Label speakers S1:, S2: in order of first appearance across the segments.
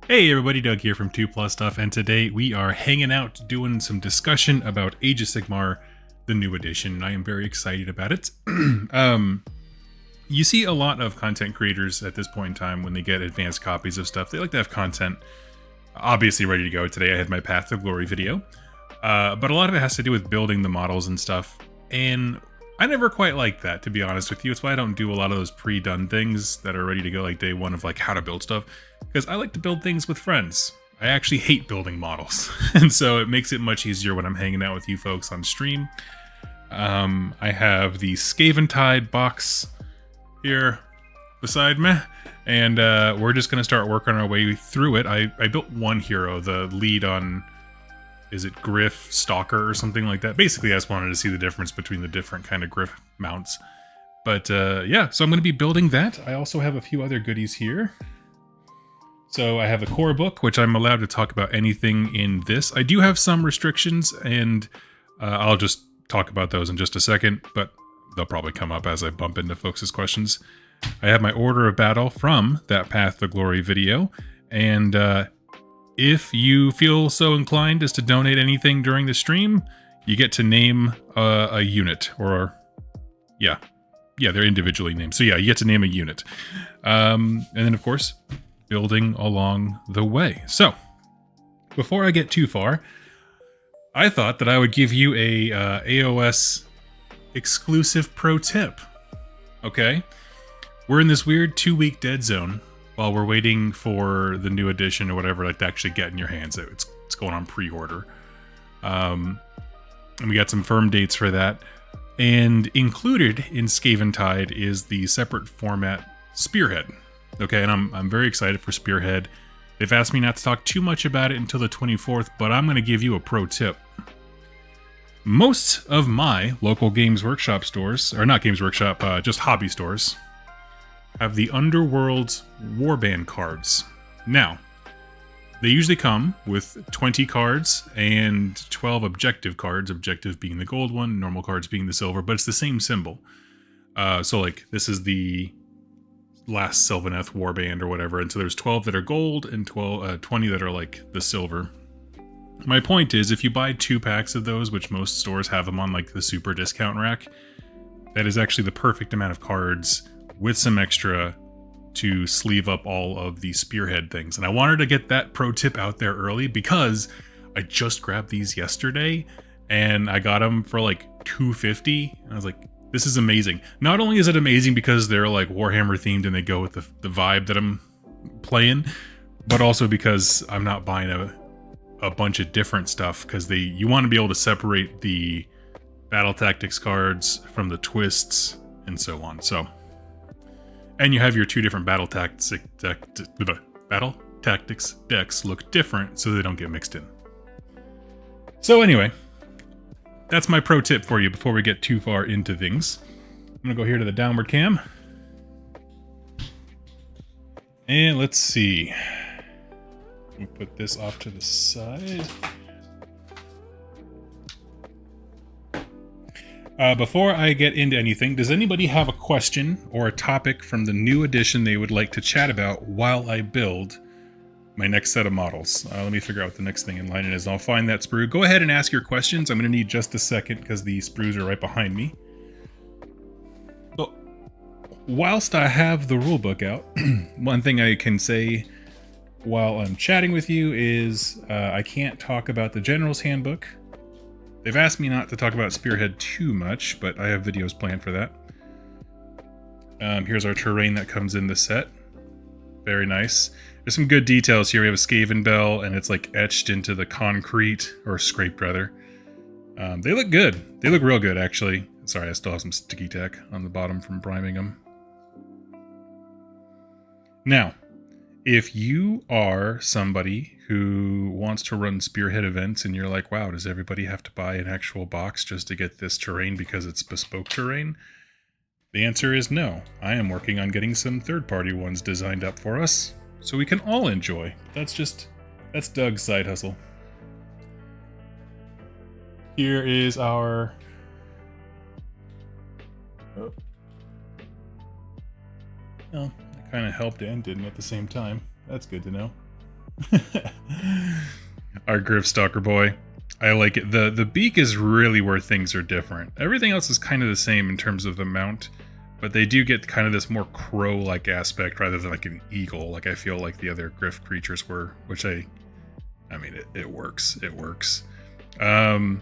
S1: Hey everybody, Doug here from 2 Plus Stuff, and today we are hanging out doing some discussion about Age of Sigmar, the new edition, and I am very excited about it. um, you see a lot of content creators at this point in time when they get advanced copies of stuff. They like to have content obviously ready to go. Today I had my Path to Glory video, but a lot of it has to do with building the models and stuff, and I never quite liked that, to be honest with you. It's why I don't do a lot of those pre-done things that are ready to go, like day one of like how to build stuff, because I like to build things with friends. I actually hate building models, and so it makes it much easier when I'm hanging out with you folks on stream. I have the Scaventide box here beside me, and we're just going to start working our way through it. I built one hero, the lead on, is it Griff Stalker or something like that? Basically, I just wanted to see the difference between the different kind of Griff mounts. But yeah, so I'm going to be building that. I also have a few other goodies here. So I have a core book, which I'm allowed to talk about anything in this. I do have some restrictions, and I'll just talk about those in just a second, but they'll probably come up as I bump into folks' questions. I have my order of battle from that Path to Glory video, and if you feel so inclined as to donate anything during the stream, you get to name a unit, or yeah, they're individually named. So yeah, you get to name a unit. And then of course, building along the way. So before I get too far, I thought that I would give you a AOS exclusive pro tip. Okay? We're in this weird 2-week dead zone while we're waiting for the new edition or whatever, like, to actually get in your hands. It's going on pre-order. And we got some firm dates for that. And included in Scaventide is the separate format Spearhead. Okay, and I'm very excited for Spearhead. They've asked me not to talk too much about it until the 24th, but I'm going to give you a pro tip. Most of my local Games Workshop stores, or not Games Workshop, just hobby stores, have the Underworld Warband cards. Now, they usually come with 20 cards and 12 objective cards, objective being the gold one, normal cards being the silver, but it's the same symbol. So like, this is the last Sylvaneth Warband or whatever, and so there's 12 that are gold and 20 that are like the silver. My point is, if you buy 2 packs of those, which most stores have them on like the super discount rack, that is actually the perfect amount of cards with some extra to sleeve up all of the Spearhead things. And I wanted to get that pro tip out there early because I just grabbed these yesterday and I got them for like $250. And I was like, this is amazing. Not only is it amazing because they're like Warhammer themed and they go with the vibe that I'm playing, but also because I'm not buying a bunch of different stuff, because you want to be able to separate the battle tactics cards from the twists and so on. So, and you have your 2 different battle tactics decks look different so they don't get mixed in. So anyway, that's my pro tip for you before we get too far into things. I'm gonna go here to the downward cam. And let's see. We'll put this off to the side. Before I get into anything, does anybody have a question or a topic from the new edition they would like to chat about while I build my next set of models? Let me figure out what the next thing in line is. I'll find that sprue. Go ahead and ask your questions. I'm going to need just a second because the sprues are right behind me. So, whilst I have the rulebook out, one thing I can say while I'm chatting with you is I can't talk about the General's Handbook. They've asked me not to talk about Spearhead too much, but I have videos planned for that. Here's our terrain that comes in the set. Very nice. There's some good details here. We have a Skaven bell, and it's like etched into the concrete, or scraped rather. They look good. They look real good, actually. Sorry, I still have some sticky tack on the bottom from priming them. Now, if you are somebody who wants to run Spearhead events and you're like, wow, does everybody have to buy an actual box just to get this terrain because it's bespoke terrain? The answer is no. I am working on getting some third-party ones designed up for us so we can all enjoy. That's Doug's side hustle. Here is our... Oh, that kind of helped and didn't at the same time. That's good to know. Our Griff Stalker boy. I like it. The beak is really where things are different. Everything else is kind of the same in terms of the mount, but they do get kind of this more crow-like aspect rather than like an eagle, like I feel like the other Griff creatures were, which I mean, it works. It works. No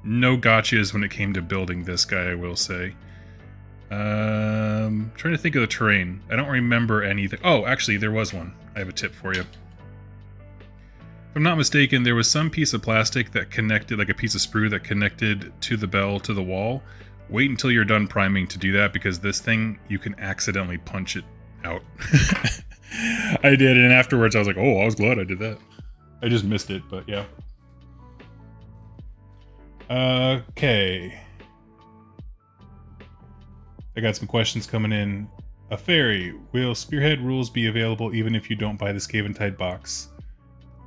S1: gotchas when it came to building this guy, I will say. Trying to think of the terrain. I don't remember anything. Oh, actually, there was one. I have a tip for you. If I'm not mistaken, there was some piece of plastic that connected, like a piece of sprue that connected to the bell to the wall. Wait until you're done priming to do that, because this thing, you can accidentally punch it out. I did, and afterwards I was like, oh, I was glad I did that. I just missed it, but yeah. Okay. I got some questions coming in. A fairy, will Spearhead rules be available even if you don't buy the Scaventide box?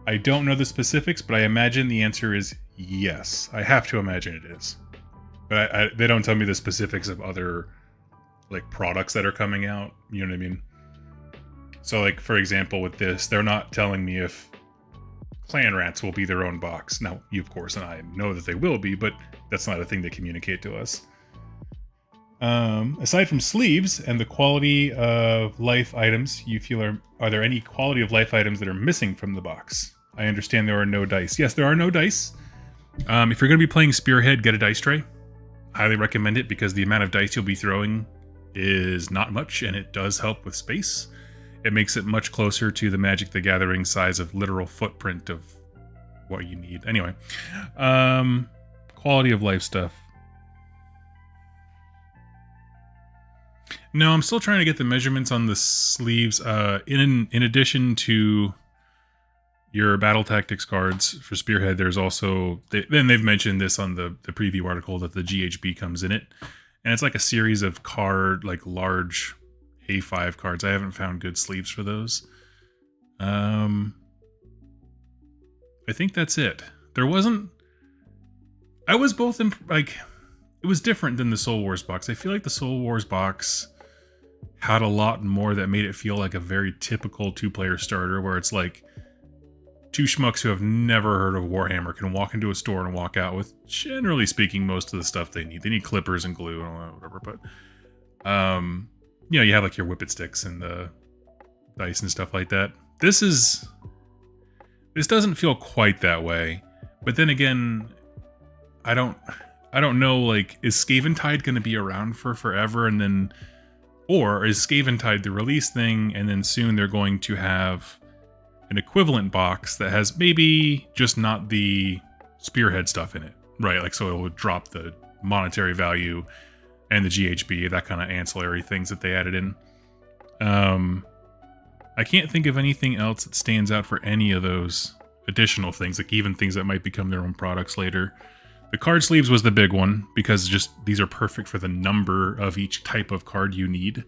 S1: I don't know the specifics, but I imagine the answer is yes. I have to imagine it is. But they don't tell me the specifics of other like products that are coming out. You know what I mean? So like, for example, with this, they're not telling me if Clan Rats will be their own box. Now, you, of course, and I know that they will be, but that's not a thing they communicate to us. Aside from sleeves and the quality of life items you feel are there any quality of life items that are missing from the box? I understand there are no dice. Yes, there are no dice. If you're going to be playing Spearhead, get a dice tray. Highly recommend it because the amount of dice you'll be throwing is not much, and it does help with space. It makes it much closer to the Magic the Gathering size of literal footprint of what you need. Anyway, quality of life stuff. No, I'm still trying to get the measurements on the sleeves. In addition to your battle tactics cards for Spearhead, there's also they've mentioned this on the preview article that the GHB comes in it, and it's like a series of large A5 cards. I haven't found good sleeves for those. I think that's it. There wasn't. I was both it was different than the Soul Wars box. I feel like the Soul Wars box had a lot more that made it feel like a very typical two-player starter, where it's like two schmucks who have never heard of Warhammer can walk into a store and walk out with, generally speaking, most of the stuff they need. They need clippers and glue and all that, whatever. But you have like your whippet sticks and the dice and stuff like that. This doesn't feel quite that way. But then again, I don't know, like, is Scaventide going to be around for forever, and then, or is Scaventide the release thing, and then soon they're going to have an equivalent box that has maybe just not the Spearhead stuff in it, right? Like, so it would drop the monetary value and the GHB, that kind of ancillary things that they added in. I can't think of anything else that stands out for any of those additional things, like even things that might become their own products later. The card sleeves was the big one, because just these are perfect for the number of each type of card you need.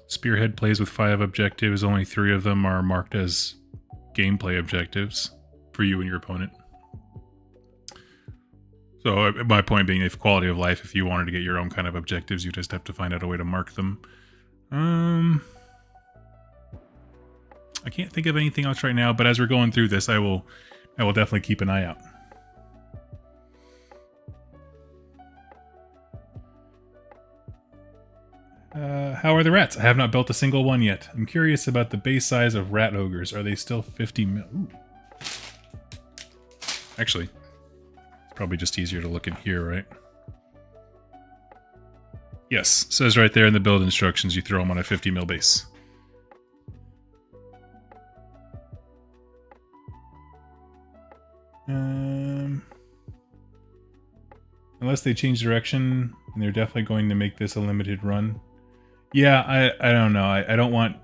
S1: Spearhead plays with 5 objectives. Only 3 of them are marked as gameplay objectives for you and your opponent. So my point being, if quality of life, if you wanted to get your own kind of objectives, you just have to find out a way to mark them. I can't think of anything else right now, but as we're going through this, I will definitely keep an eye out. How are the rats? I have not built a single one yet. I'm curious about the base size of rat ogres. Are they still 50 mil? Ooh. Actually, it's probably just easier to look in here, right? Yes, says right there in the build instructions, you throw them on a 50 mil base. Unless they change direction, and they're definitely going to make this a limited run. Yeah, I don't know. I don't want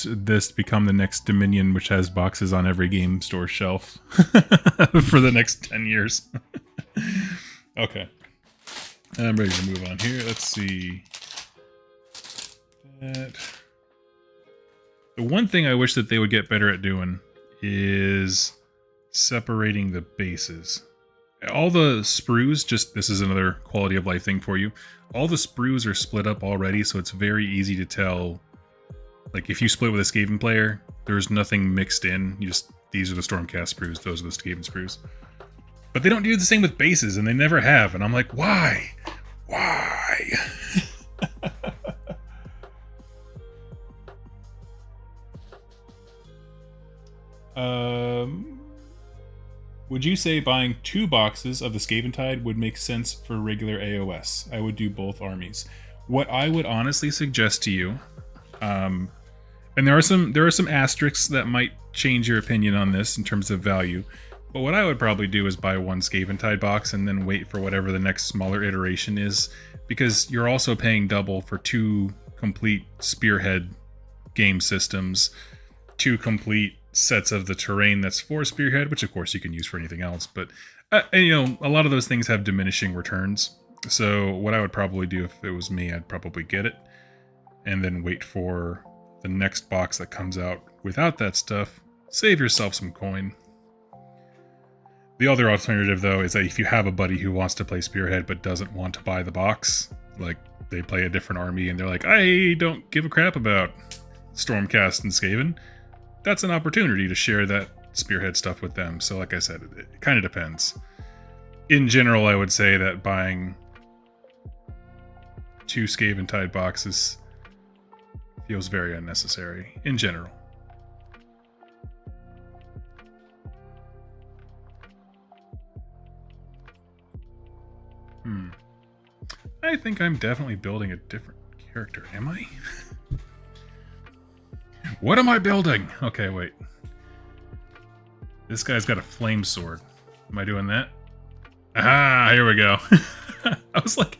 S1: this to become the next Dominion, which has boxes on every game store shelf for the next 10 years. Okay. I'm ready to move on here. Let's see. The one thing I wish that they would get better at doing is separating the bases. All the sprues, just this is another quality of life thing for you. All the sprues are split up already, so it's very easy to tell. Like if you split with a Skaven player, there's nothing mixed in. You just, these are the Stormcast sprues, those are the Skaven sprues. But they don't do the same with bases, and they never have. And I'm like, why? Why? Would you say buying 2 boxes of the Scaventide would make sense for regular AOS? I would do both armies. What I would honestly suggest to you, and there are some asterisks that might change your opinion on this in terms of value, but what I would probably do is buy 1 Scaventide box and then wait for whatever the next smaller iteration is, because you're also paying double for 2 complete Spearhead game systems, 2 complete sets of the terrain that's for Spearhead, which of course you can use for anything else, but you know, a lot of those things have diminishing returns. So what I would probably do if it was me, I'd probably get it and then wait for the next box that comes out without that stuff. Save yourself some coin. The other alternative though is that if you have a buddy who wants to play Spearhead but doesn't want to buy the box, like they play a different army and they're like, I don't give a crap about Stormcast and Skaven, that's an opportunity to share that Spearhead stuff with them. So like I said, it kind of depends. In general, I would say that buying 2 Scaventide boxes feels very unnecessary, in general. I think I'm definitely building a different character, am I? What am I building? Okay, wait. This guy's got a flame sword. Am I doing that? Ah, here we go. I was like,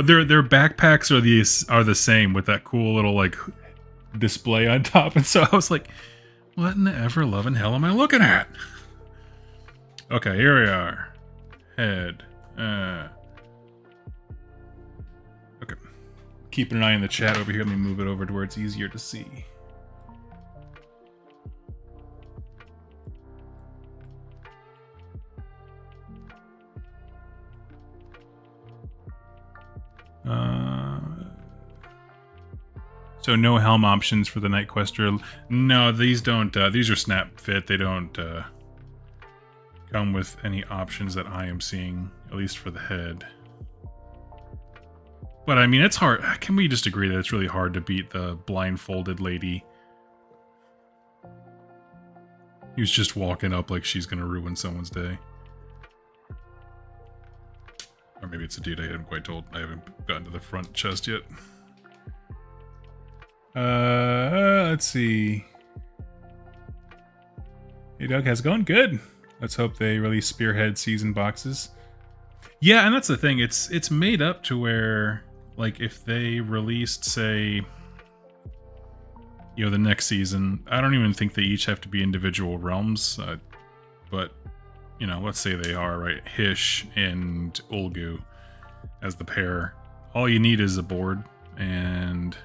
S1: their backpacks are the same with that cool little like display on top, and so I was like, what in the ever loving hell am I looking at? Okay, here we are. Head. Okay. Keeping an eye on the chat over here. Let me move it over to where it's easier to see. So no helm options for the Night Quester. No, these don't. These are snap fit. They don't come with any options that I am seeing, at least for the head. But I mean, it's hard. Can we just agree that it's really hard to beat the blindfolded lady who's just walking up like she's gonna ruin someone's day? Or maybe it's a dude I haven't quite told. I haven't gotten to the front chest yet. Let's see. Hey Doug, how's it going? Good. Let's hope they release Spearhead season boxes. Yeah, and that's the thing. It's made up to where, like, if they released, say, you know, the next season, I don't even think they each have to be individual realms. But, you know, let's say they are, right? Hish and Ulgu as the pair. All you need is a board and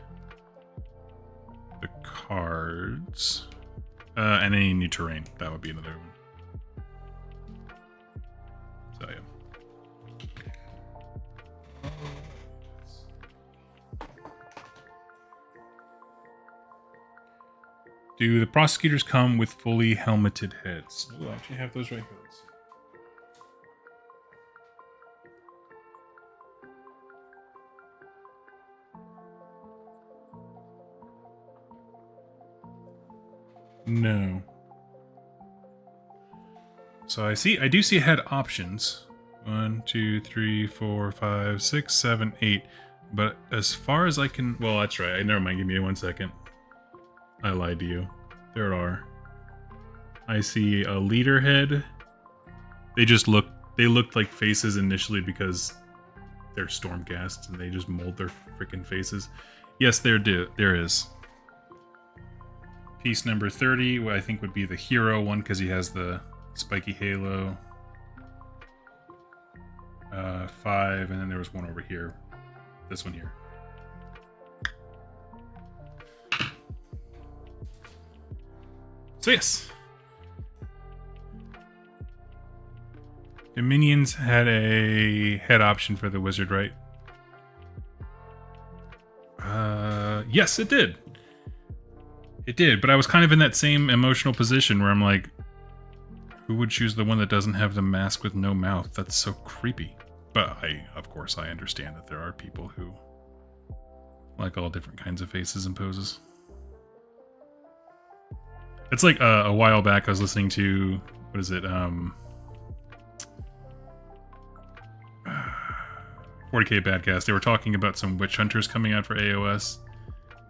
S1: the cards. And any new terrain. That would be another one. So, yeah. Do the prosecutors come with fully helmeted heads? Oh, I actually have those right here. No. So I do see head options. 1, 2, 3, 4, 5, 6, 7, 8. But as far as I can, well, that's right. Never mind. Give me 1 second. I lied to you. There are. I see a leader head. They looked like faces initially because they're Stormcasts and they just mold their freaking faces. Yes, there is. Piece number 30, what I think would be the hero one because he has the spiky halo. 5, and then there was one over here. This one here. So yes. Dominions had a head option for the wizard, right? Yes, it did. It did, but I was kind of in that same emotional position where I'm like, who would choose the one that doesn't have the mask with no mouth? That's so creepy. But of course, I understand that there are people who like all different kinds of faces and poses. It's like a while back I was listening to, what is it, 40K Badcast. They were talking about some witch hunters coming out for AOS,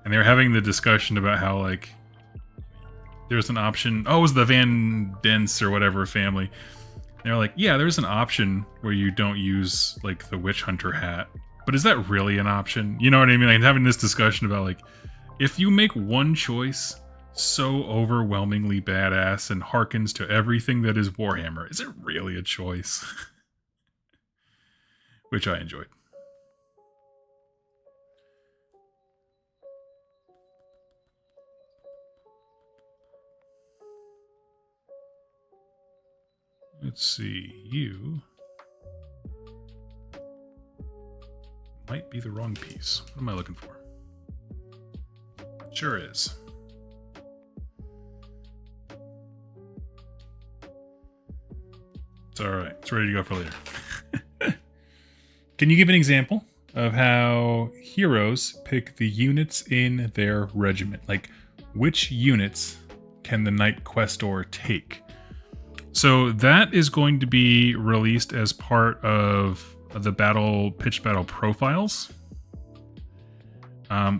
S1: and they were having the discussion about how, like, there's an option. Oh, it was the Van Dens or whatever family. And they're like, yeah, there's an option where you don't use, like, the witch hunter hat. But is that really an option? You know what I mean? Like, having this discussion about, like, if you make one choice so overwhelmingly badass and harkens to everything that is Warhammer, is it really a choice? Which I enjoyed. Let's see, you might be the wrong piece. What am I looking for? Sure is. It's alright. It's ready to go for later. Can you give an example of how heroes pick the units in their regiment? Like, which units can the Knight Questor take? So that is going to be released as part of the pitch battle profiles,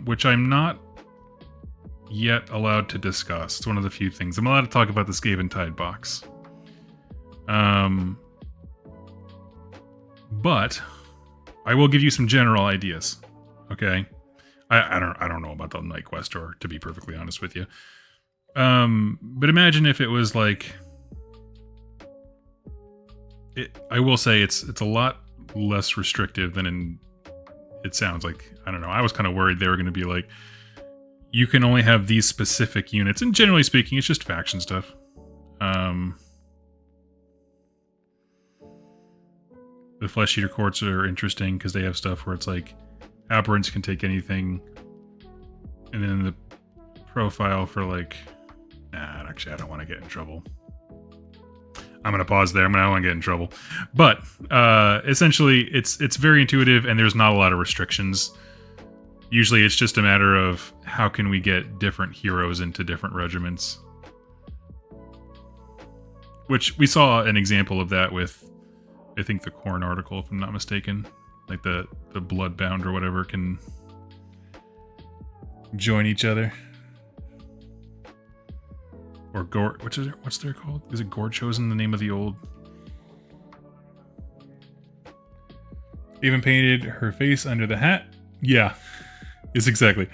S1: which I'm not yet allowed to discuss. It's one of the few things. I'm allowed to talk about the Skaven Tide box. But I will give you some general ideas. Okay. I don't know about the Knight Questor, to be perfectly honest with you. But imagine if it was like, I will say it's a lot less restrictive than it sounds like. I don't know. I was kind of worried they were going to be like, you can only have these specific units. And generally speaking, it's just faction stuff. The Flesh Eater Courts are interesting because they have stuff where it's like, Aberrants can take anything. And then the profile for like, actually, I don't want to get in trouble. I'm going to pause there. I don't want to get in trouble. But essentially, it's very intuitive and there's not a lot of restrictions. Usually it's just a matter of how can we get different heroes into different regiments. Which we saw an example of that with, I think, the Khorne article, if I'm not mistaken. Like the Bloodbound or whatever can join each other. Or what's they're called? Is it Gore Chosen, the name of the old? Even painted her face under the hat? Yeah. Yes, exactly.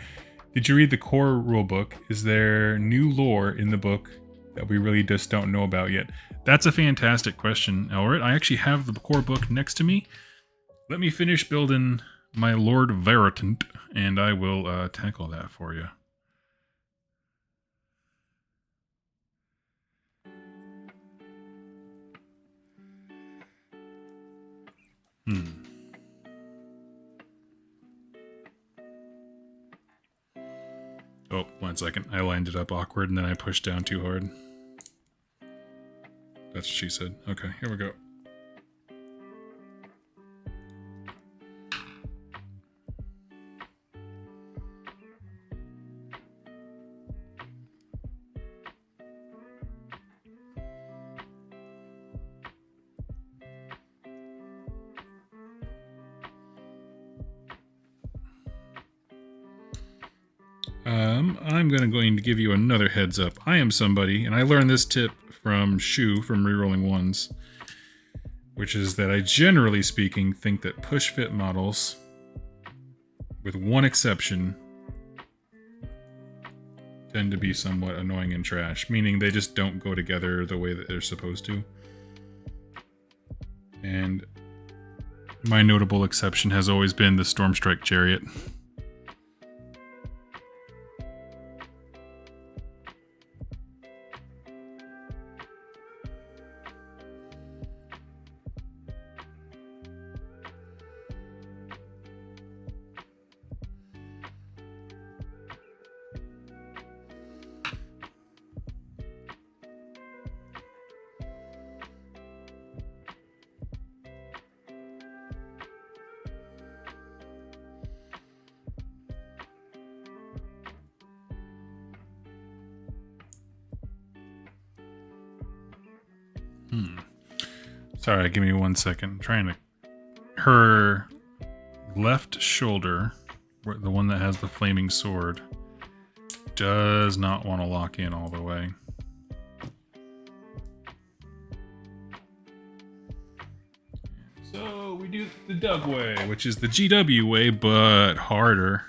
S1: Did you read the core rulebook? Is there new lore in the book that we really just don't know about yet? That's a fantastic question, Elrit. I actually have the core book next to me. Let me finish building my Lord Veritant, and I will tackle that for you. Oh, 1 second. I lined it up awkward and then I pushed down too hard. That's what she said. Okay, here we go. I'm going to give you another heads up. I am somebody, and I learned this tip from Shu from Rerolling Ones, which is that I generally speaking think that push-fit models, with one exception, tend to be somewhat annoying and trash, meaning they just don't go together the way that they're supposed to. And my notable exception has always been the Stormstrike Chariot. Sorry, give me 1 second. I'm trying to... Her left shoulder, the one that has the flaming sword, does not want to lock in all the way. So we do the Doug way, which is the GW way, but harder.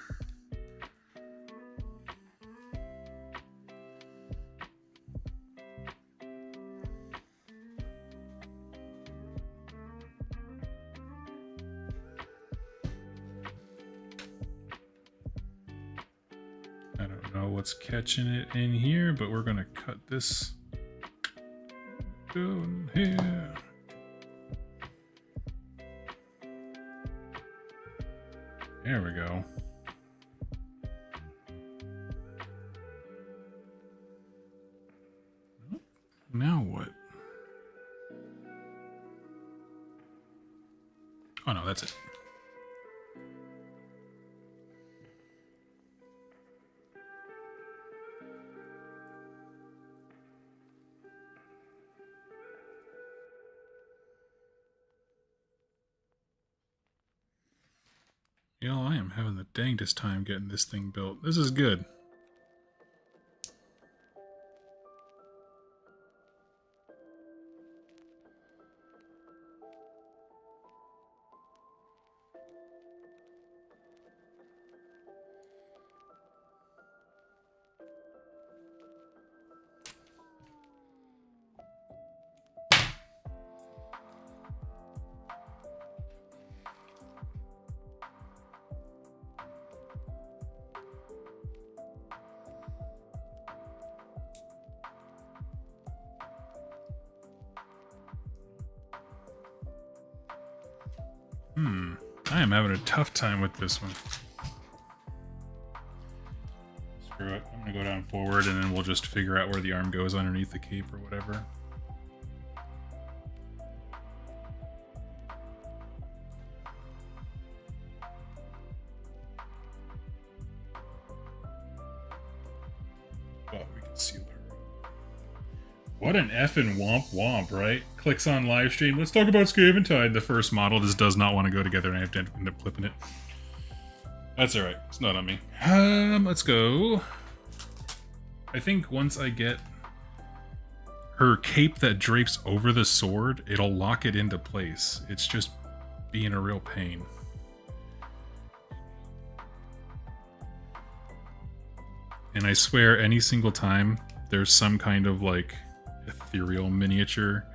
S1: I don't know what's catching it in here, but we're gonna cut this down here. There we go. Now what? Oh no, that's it. Yo, I am having the dangest time getting this thing built. This is good. I am having a tough time with this one. Screw it. I'm gonna go down forward and then we'll just figure out where the arm goes underneath the cape or whatever. But we can seal her. What an effing womp womp, right? Clicks on live stream. Let's talk about Scaventide. The first model just does not want to go together and I have to end up clipping it. That's alright. It's not on me. Let's go. I think once I get her cape that drapes over the sword, it'll lock it into place. It's just being a real pain. And I swear any single time there's some kind of like ethereal miniature,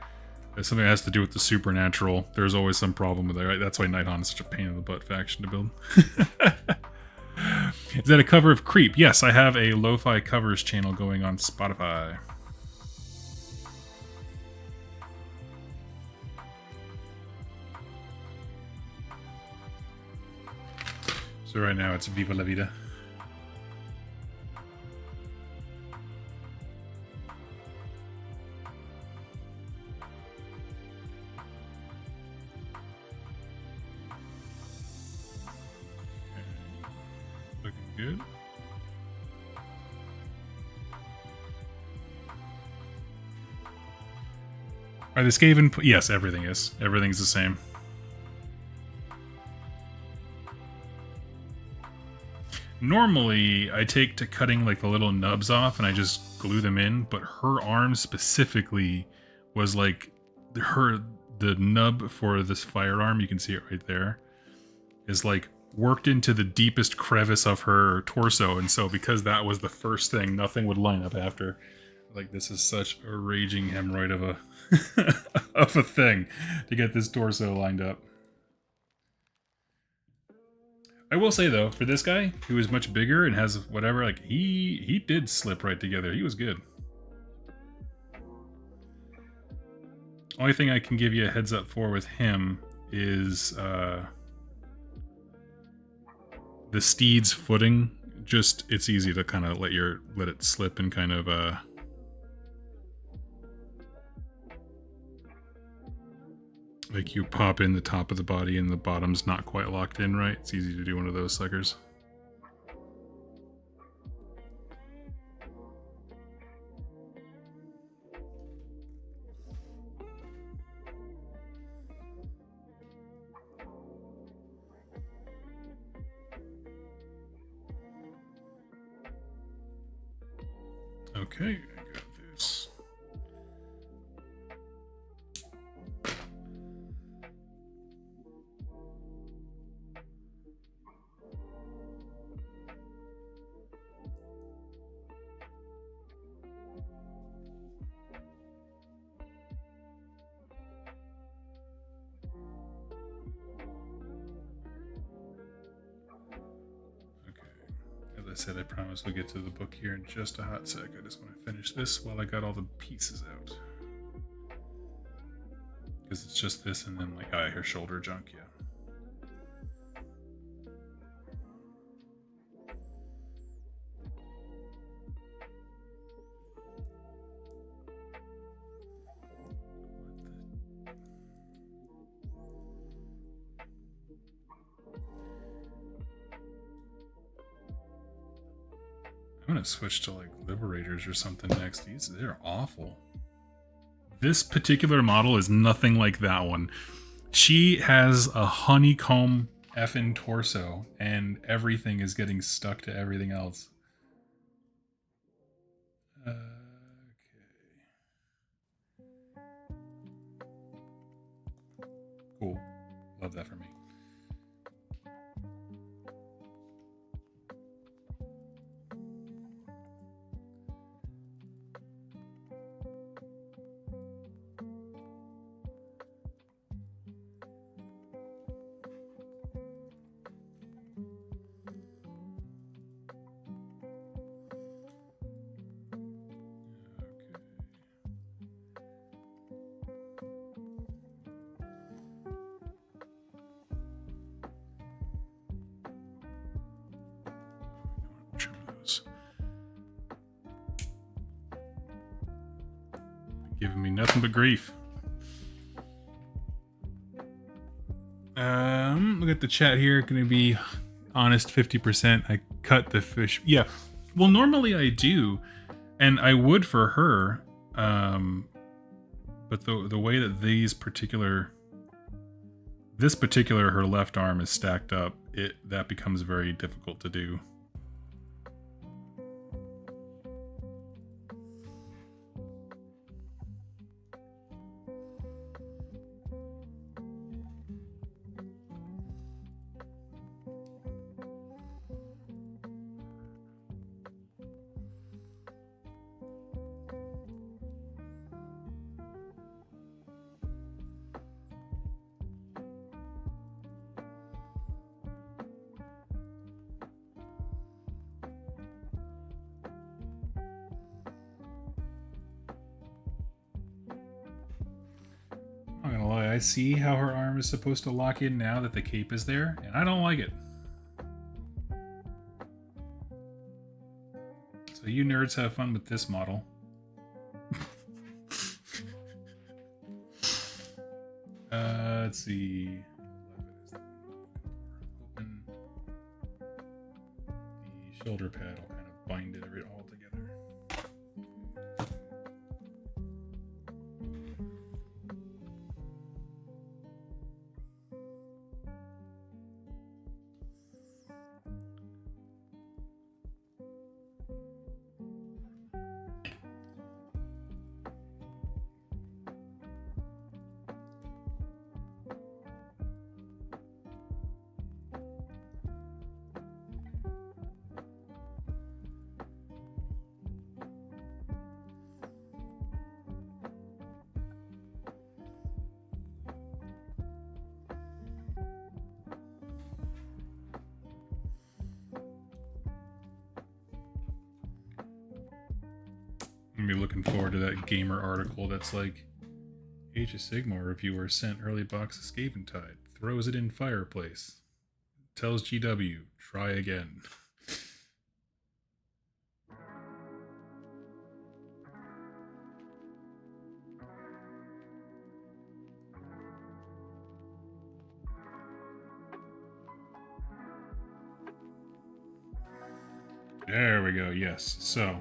S1: something that has to do with the supernatural, there's always some problem with it, right? That's why Nighthaunt is such a pain in the butt faction to build. Is that a cover of Creep? Yes, I have a lo-fi covers channel going on Spotify. So right now it's Viva La Vida. Good. Are the Skaven? Yes, everything is. Everything's the same. Normally, I take to cutting like the little nubs off and I just glue them in, but her arm specifically was like the nub for this firearm, you can see it right there, is like worked into the deepest crevice of her torso, and so because that was the first thing, nothing would line up after. Like, this is such a raging hemorrhoid of a of a thing to get this torso lined up. I will say though, for this guy who is much bigger and has whatever, like he did slip right together. He was good. Only thing I can give you a heads up for with him is the steed's footing. Just, it's easy to kind of let it slip and kind of like you pop in the top of the body and the bottom's not quite locked in right. It's easy to do one of those suckers. Okay, I got this. As I said, I promise we'll get to the book here in just a hot sec. I just want to finish this while I got all the pieces out. Because it's just this and then like, I hear shoulder junk, yeah. I'm gonna switch to like Liberators or something next. They're awful. This particular model is nothing like that one. She has a honeycomb effing torso and everything is getting stuck to everything else. Okay. Cool. Love that for me. Giving me nothing but grief. Look at the chat here. Gonna be honest, 50%. I cut the fish. Yeah. Well, normally I do, and I would for her. But the way that this particular her left arm is stacked up, that becomes very difficult to do. I see how her arm is supposed to lock in now that the cape is there, and I don't like it. So you nerds have fun with this model. Let's see. Open the shoulder pad. I'll kind of bind it all together. I'm gonna be looking forward to that gamer article that's like, Age of Sigmar reviewer sent early box of Scaventide, throws it in fireplace, tells GW, try again. There we go, yes. So,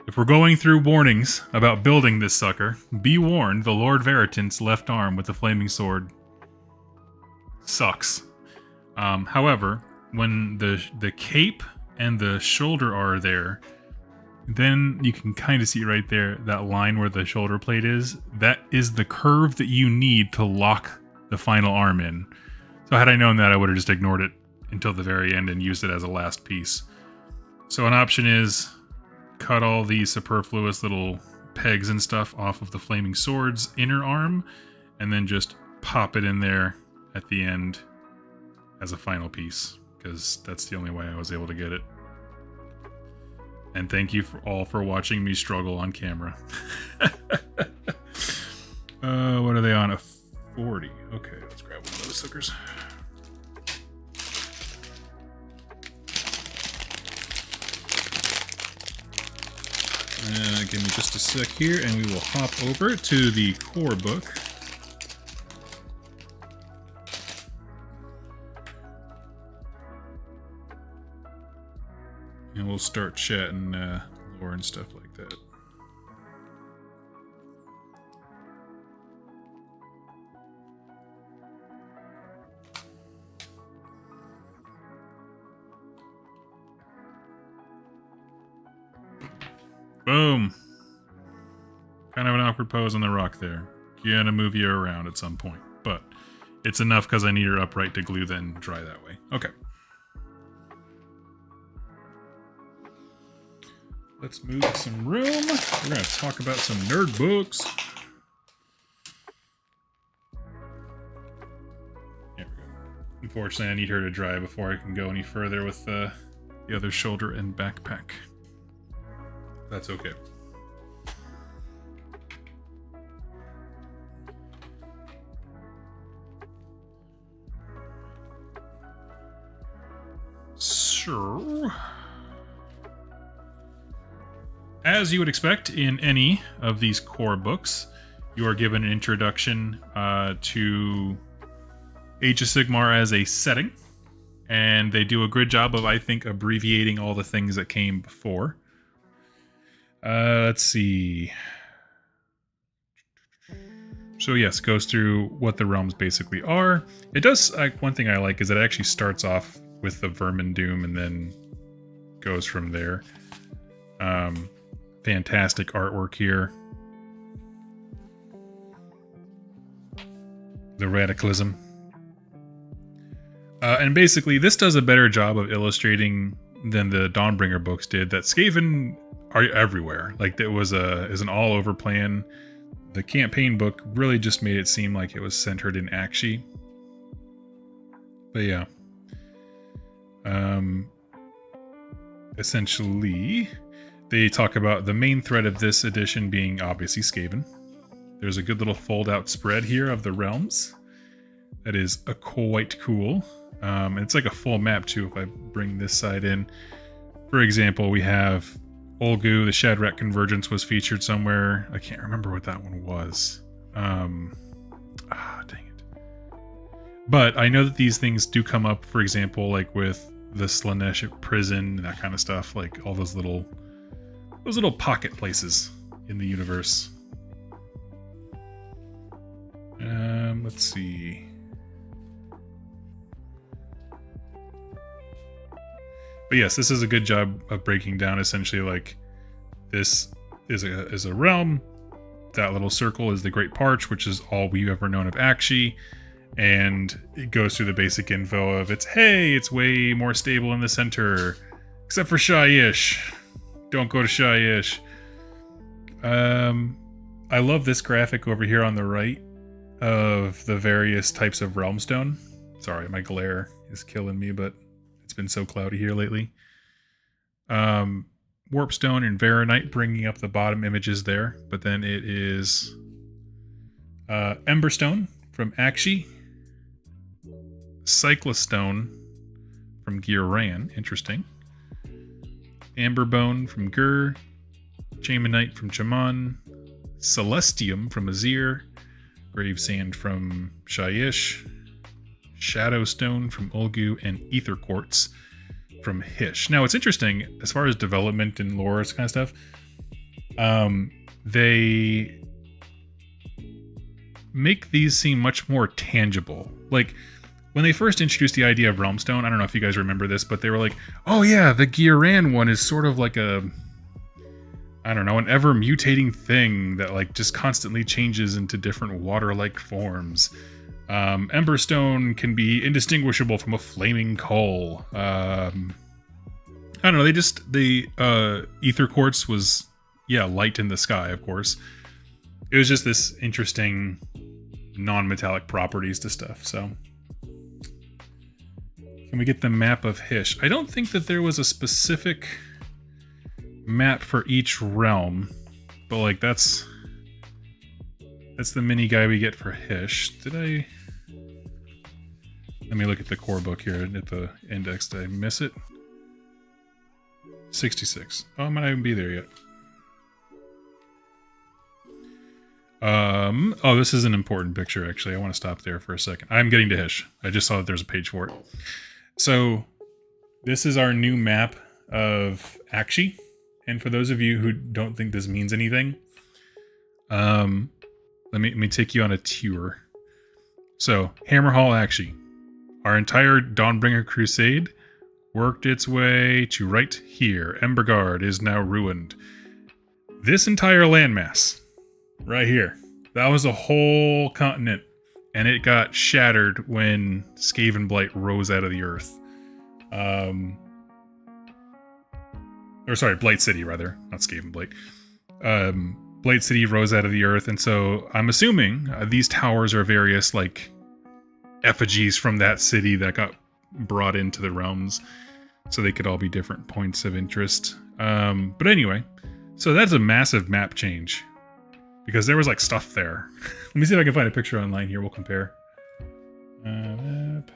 S1: if we're going through warnings about building this sucker, be warned, the Lord Veritant's left arm with the flaming sword sucks. However, when the cape and the shoulder are there, then you can kind of see right there, that line where the shoulder plate is. That is the curve that you need to lock the final arm in. So had I known that, I would have just ignored it until the very end and used it as a last piece. So an option is cut all these superfluous little pegs and stuff off of the Flaming Sword's inner arm, and then just pop it in there at the end as a final piece, because that's the only way I was able to get it. And thank you all for watching me struggle on camera. What are they on? A 40. Okay, let's grab one of those suckers. Give me just a sec here, and we will hop over to the core book. And we'll start chatting lore and stuff like that. Boom. Kind of an awkward pose on the rock there. Gonna move you around at some point, but it's enough because I need her upright to glue then dry that way. Okay. Let's move some room. We're gonna talk about some nerd books. There we go. Unfortunately, I need her to dry before I can go any further with the other shoulder and backpack. That's okay. So, as you would expect in any of these core books, you are given an introduction to Age of Sigmar as a setting, and they do a good job of, I think, abbreviating all the things that came before. Let's see. So yes, goes through what the realms basically are. It does, one thing I like is that it actually starts off with the Vermin Doom and then goes from there. Fantastic artwork here. The radicalism. And basically, this does a better job of illustrating than the Dawnbringer books did. That Skaven are everywhere. Like, it was an all-over plan. The campaign book really just made it seem like it was centered in Akshi. But yeah. Essentially, they talk about the main thread of this edition being obviously Skaven. There's a good little fold-out spread here of the realms. That is quite cool. And it's like a full map too if I bring this side in. For example, we have Olgu, the Shadrach Convergence was featured somewhere. I can't remember what that one was. Dang it. But I know that these things do come up, for example, like with the Slanesh prison, that kind of stuff, like all those little pocket places in the universe. Let's see. But yes, this is a good job of breaking down essentially like this is a realm. That little circle is the Great Parch, which is all we've ever known of Akshi. And it goes through the basic info of it's way more stable in the center. Except for Shyish. Don't go to Shyish. I love this graphic over here on the right of the various types of Realmstone. Sorry, my glare is killing me, but it's been so cloudy here lately. Warpstone and Varanite bringing up the bottom images there, but then it is Emberstone from Akshi, Cyclostone from Ghiran, interesting, Amberbone from Gur, Chamonite from Chaman, Celestium from Azir, Gravesand from Shyish, Shadowstone from Olgu, and Ether Quartz from Hish. Now, it's interesting, as far as development and lore, kind of stuff, they make these seem much more tangible. Like, when they first introduced the idea of Realmstone, I don't know if you guys remember this, but they were like, oh yeah, the Gioran one is sort of like a, I don't know, an ever mutating thing that like just constantly changes into different water-like forms. Emberstone can be indistinguishable from a flaming coal. I don't know, the Ether Quartz was, yeah, light in the sky, of course. It was just this interesting non-metallic properties to stuff, so. Can we get the map of Hysh? I don't think that there was a specific map for each realm, but like that's the mini guy we get for Hysh. Let me look at the core book here at the index. Did I miss it? 66. Oh, I might not even be there yet. Oh, this is an important picture, actually. I want to stop there for a second. I'm getting to Hysh. I just saw that there's a page for it. So, this is our new map of Akshi. And for those of you who don't think this means anything, let me take you on a tour. So, Hammerhall Akshi. Our entire Dawnbringer crusade worked its way to right here. Embergard is now ruined. This entire landmass, right here, that was a whole continent, and it got shattered when Skavenblight rose out of the earth. Or sorry, Blight City, rather. Not Skavenblight. Blight City rose out of the earth, and so I'm assuming these towers are various, like, effigies from that city that got brought into the realms, so they could all be different points of interest. But anyway, so that's a massive map change, because there was, like, stuff there. Let me see if I can find a picture online here. We'll compare. Map.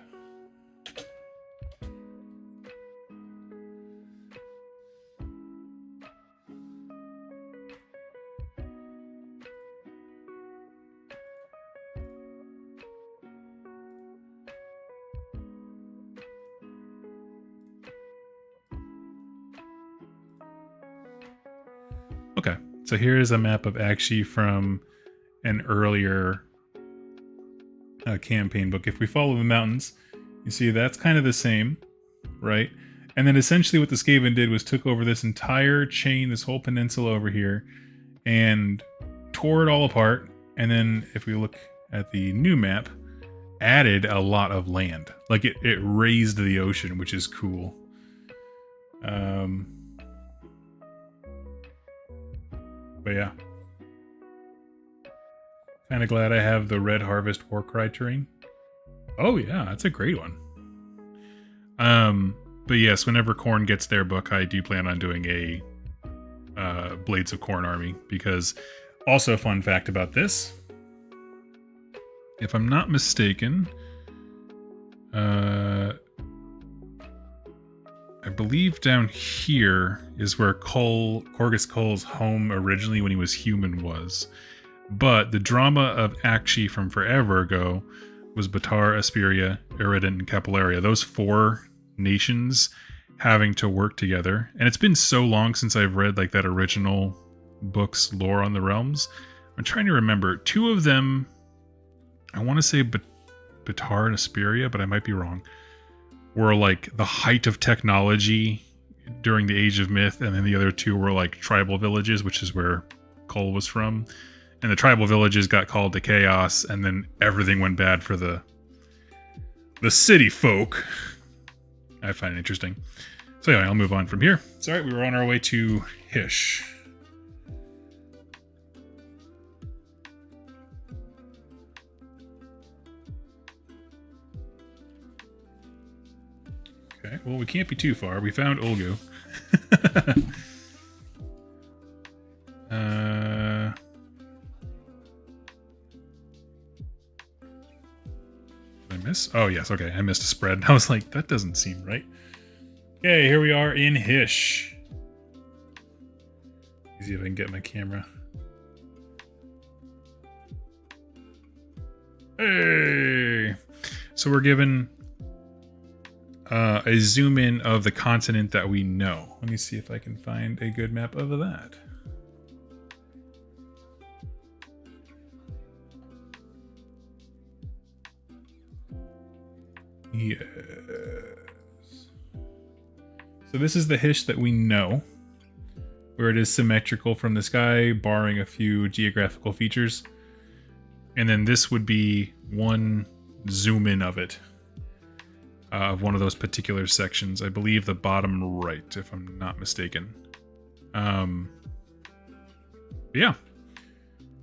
S1: Okay, so here is a map of Akshi from an earlier campaign book. If we follow the mountains, you see that's kind of the same, right? And then essentially what the Skaven did was took over this entire chain, this whole peninsula over here, and tore it all apart. And then if we look at the new map, added a lot of land. Like it raised the ocean, which is cool. But yeah. Kind of glad I have the Red Harvest Warcry terrain. Oh yeah, that's a great one. But yes, whenever Khorne gets their book, I do plan on doing a Blades of Khorne army, because also a fun fact about this, if I'm not mistaken, I believe down here is where Corgus Cole's home originally when he was human was. But the drama of Akshi from forever ago was Batar, Asperia, Eridan, and Capillaria. Those four nations having to work together. And it's been so long since I've read like that original book's lore on the realms. I'm trying to remember. Two of them, I want to say Batar and Asperia, but I might be wrong, were like the height of technology during the Age of Myth, and then the other two were like tribal villages, which is where Cole was from. And the tribal villages got called to chaos, and then everything went bad for the city folk. I find it interesting. So anyway, I'll move on from here. Sorry, we were on our way to Hysh. Okay, well, we can't be too far. We found Ulgu. Did I miss? Oh, yes, okay. I missed a spread. I was like, that doesn't seem right. Okay, here we are in Hysh. Let's see if I can get my camera. Hey! So we're given a zoom in of the continent that we know. Let me see if I can find a good map of that. Yes. So this is the Hish that we know, where it is symmetrical from the sky, barring a few geographical features. And then this would be one zoom in of it, of one of those particular sections. I believe the bottom right, if I'm not mistaken. Yeah.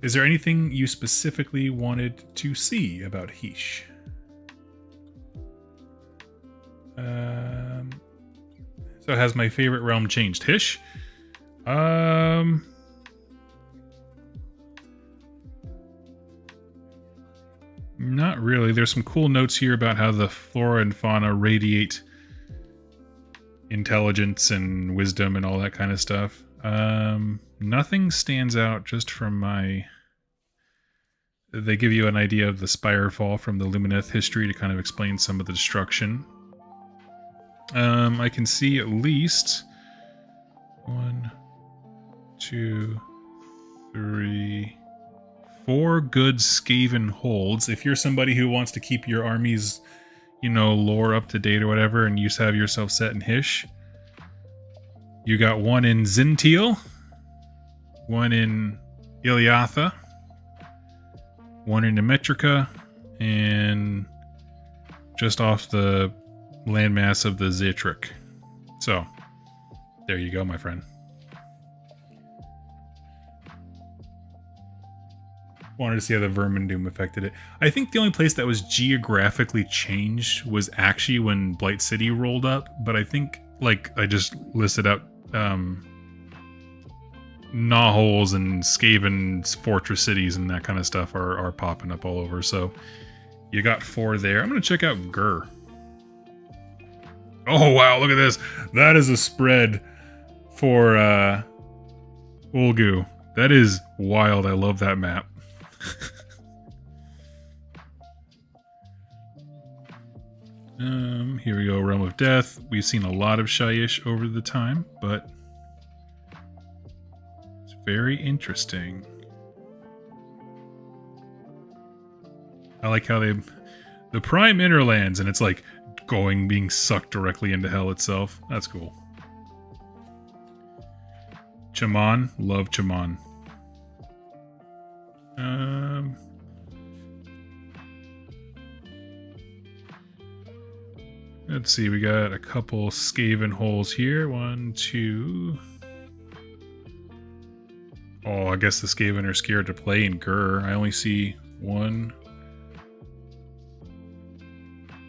S1: Is there anything you specifically wanted to see about Hish? So has my favorite realm changed? Hish? Not really. There's some cool notes here about how the flora and fauna radiate intelligence and wisdom and all that kind of stuff. Nothing stands out just from my... They give you an idea of the Spire Fall from the Lumineth history to kind of explain some of the destruction. I can see at least 1, 2, 3, 4 good Skaven holds. If you're somebody who wants to keep your armies, you know, lore up to date or whatever, and you have yourself set in Hish, you got one in Zintiel, one in Iliatha, one in Nemetrica, and just off the landmass of the Zitric. So, there you go, my friend. Wanted to see how the Vermin Doom affected it. I think the only place that was geographically changed was actually when Blight City rolled up, but I think, like, I just listed out Gnawholes and Skaven fortress cities and that kind of stuff are popping up all over. So you got 4 there. I'm going to check out Gur. Oh, wow. Look at this. That is a spread for Ulgu. That is wild. I love that map. Here we go. Realm of Death. We've seen a lot of Shyish over the time, but it's very interesting. I like how the Prime Interlands, and it's like being sucked directly into hell itself. That's cool. Chaman, love Chaman. Let's see, we got a couple Skaven holes here. 1, 2. Oh, I guess the Skaven are scared to play in Gur. I only see 1.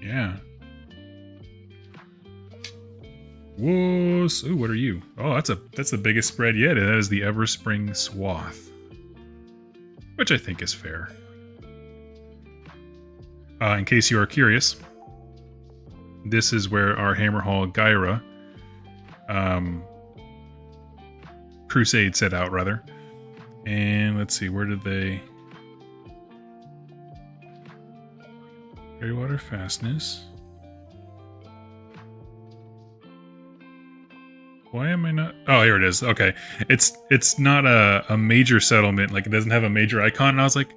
S1: Yeah. Whoa. Ooh, what are you? Oh, that's the biggest spread yet. That is the Everspring Swath, which I think is fair. In case you are curious, this is where our Hammerhall Gyra crusade set out, rather. And let's see, where did they... Greywater Fastness. Why am I not... Oh, here it is. Okay. It's not a major settlement. Like, it doesn't have a major icon. And I was like,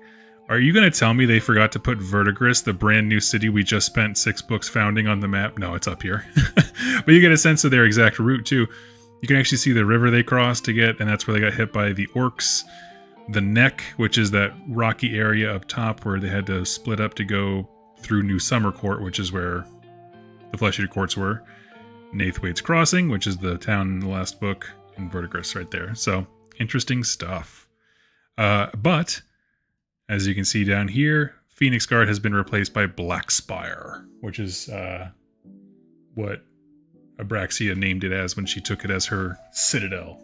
S1: are you going to tell me they forgot to put Verdigris, the brand new city we just spent 6 books founding, on the map? No, it's up here. But you get a sense of their exact route, too. You can actually see the river they crossed to get, and that's where they got hit by the orcs. The Neck, which is that rocky area up top where they had to split up to go through New Summer Court, which is where the Flesh-Eater Courts were. Nathwaite's Crossing, which is the town in the last book, and Verdigris right there. So, interesting stuff. But, as you can see down here, Phoenix Guard has been replaced by Blackspire, which is what Abraxia named it as when she took it as her citadel.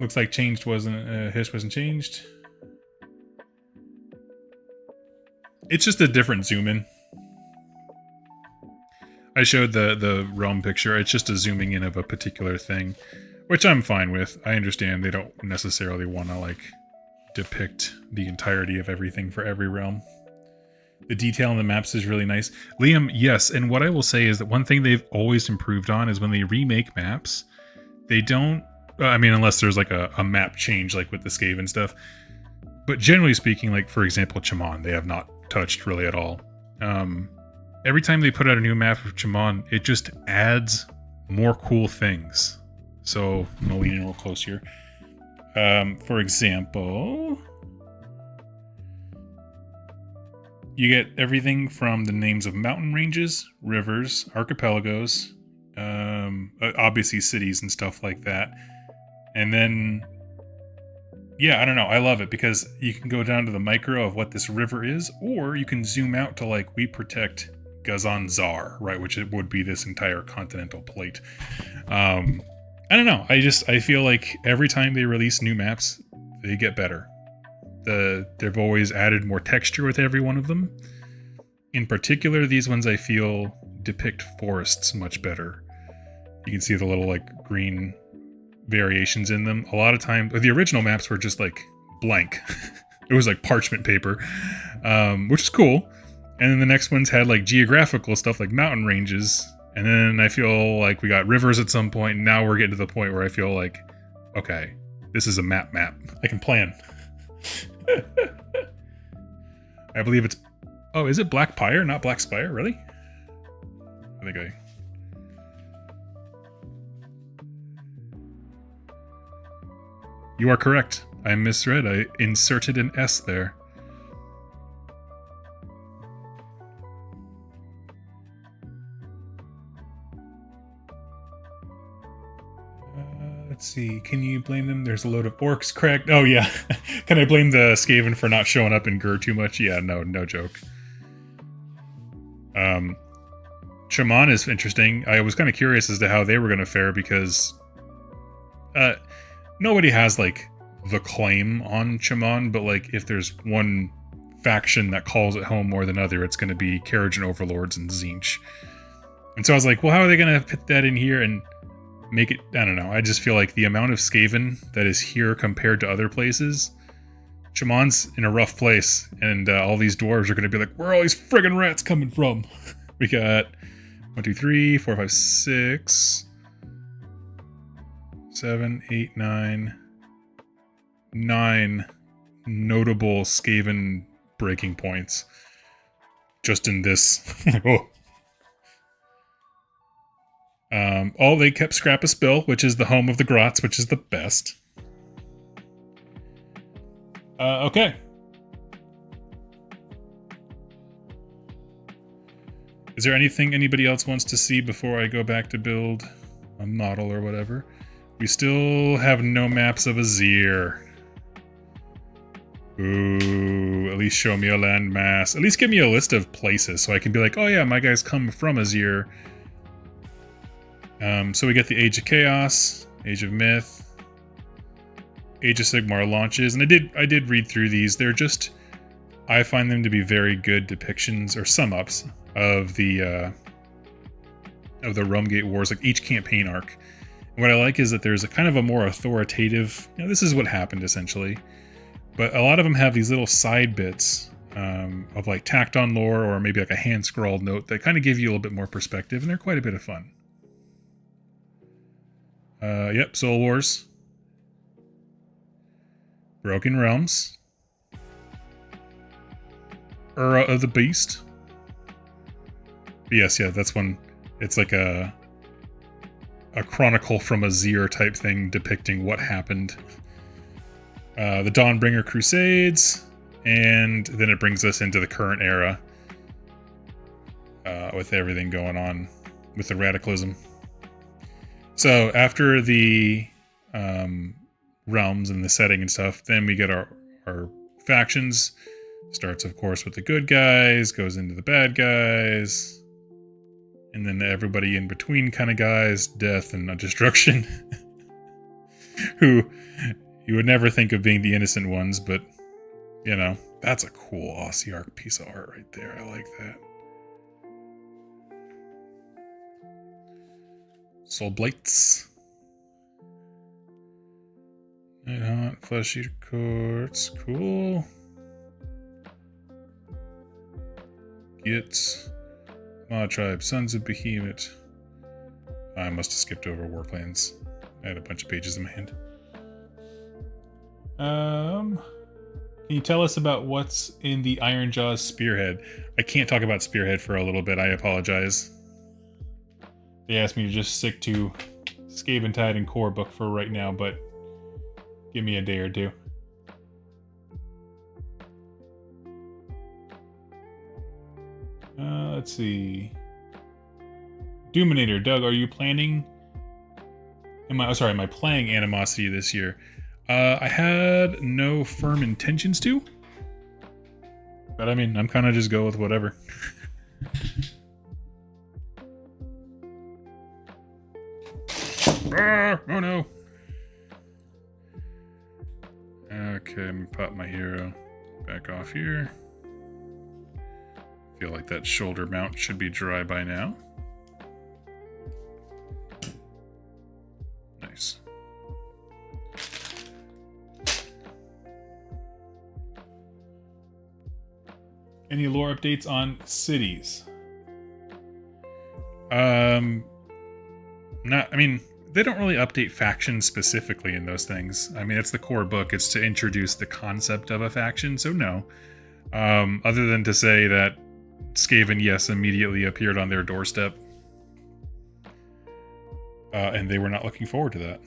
S1: Looks like Hish wasn't changed. It's just a different zoom in. I showed the realm picture. It's just a zooming in of a particular thing, which I'm fine with. I understand they don't necessarily want to like depict the entirety of everything for every realm. The detail in the maps is really nice. Liam, yes, and what I will say is that one thing they've always improved on is when they remake maps, they don't... I mean, unless there's like a map change, like with the Skaven stuff, But generally speaking, like for example, Chamon, they have not touched really at all. Every time they put out a new map of Chamon, it just adds more cool things. So I'm gonna lean in real close here. For example, you get everything from the names of mountain ranges, rivers, archipelagos, obviously cities and stuff like that. And then, yeah, I don't know. I love it because you can go down to the micro of what this river is, or you can zoom out to like, we protect Gazan Zar, right? Which it would be this entire continental plate. I don't know. I feel like every time they release new maps, they get better. They've always added more texture with every one of them. In particular, these ones I feel depict forests much better. You can see the little like green variations in them. A lot of times, the original maps were just like blank. It was like parchment paper, which is cool. And then the next ones had like geographical stuff like mountain ranges. And then I feel like we got rivers at some point. And now we're getting to the point where I feel like, okay, this is a map. I can plan. I believe it's... Oh, is it Black Pyre, not Black Spire? Really? I think I... You are correct. I misread. I inserted an S there. Let's see. Can you blame them? There's a load of orcs cracked. Oh, yeah. Can I blame the Skaven for not showing up in Gur too much? Yeah, no joke. Chamon is interesting. I was kind of curious as to how they were going to fare because nobody has, like, the claim on Chamon, but, like, if there's one faction that calls it home more than other, it's going to be Carrigan Overlords and Tzeentch. And so I was like, well, how are they going to put that in here and make it... I don't know. I just feel like the amount of Skaven that is here compared to other places, Chamon's in a rough place, and all these dwarves are going to be like, where are all these friggin' rats coming from? We got 1, 2, 3, 4, 5, 6, 7, 8, 9 notable Skaven breaking points just in this. Oh. Oh, they kept Scrap a Spill, which is the home of the Grots, which is the best. Okay. Is there anything anybody else wants to see before I go back to build a model or whatever? We still have no maps of Azir. Ooh, at least show me a landmass. At least give me a list of places so I can be like, oh yeah, my guys come from Azir. So we get the Age of Chaos, Age of Myth, Age of Sigmar launches, and I did read through these. They're just, I find them to be very good depictions or sum-ups of the Realmgate Wars, like each campaign arc. And what I like is that there's a kind of a more authoritative, this is what happened essentially. But a lot of them have these little side bits of like tacked on lore or maybe like a hand scrawled note that kind of give you a little bit more perspective, and they're quite a bit of fun. Yep, Soul Wars. Broken Realms. Ura of the Beast. Yes, yeah, that's one. It's like a chronicle from Azir type thing depicting what happened. The Dawnbringer Crusades, and then it brings us into the current era with everything going on with the radicalism. So after the realms and the setting and stuff, then we get our factions. Starts, of course, with the good guys, goes into the bad guys, and then everybody in between kind of guys, death and destruction, who you would never think of being the innocent ones, but, that's a cool Aussie Arc piece of art right there. I like that. Soul Blights. Night Haunt, Flesh Eater Courts, cool. Git, Mod Tribe, Sons of Behemoth. I must have skipped over War Plans. I had a bunch of pages in my hand. Can Can you tell us about what's in the Iron Jaws Spearhead? I can't talk about Spearhead for a little bit. I apologize. They asked me to just stick to Skaven Tide and Core book for right now, but give me a day or two. Let's see. Doominator, Doug, are you planning? Am I playing Animosity this year? I had no firm intentions to. But I mean, I'm kind of just go with whatever. Oh no. Okay, let me pop my hero back off here. Feel like that shoulder mount should be dry by now. Nice. Any lore updates on cities? I mean, they don't really update factions specifically in those things. I mean, it's the core book. It's to introduce the concept of a faction, so no. Other than to say that Skaven, yes, immediately appeared on their doorstep. And they were not looking forward to that.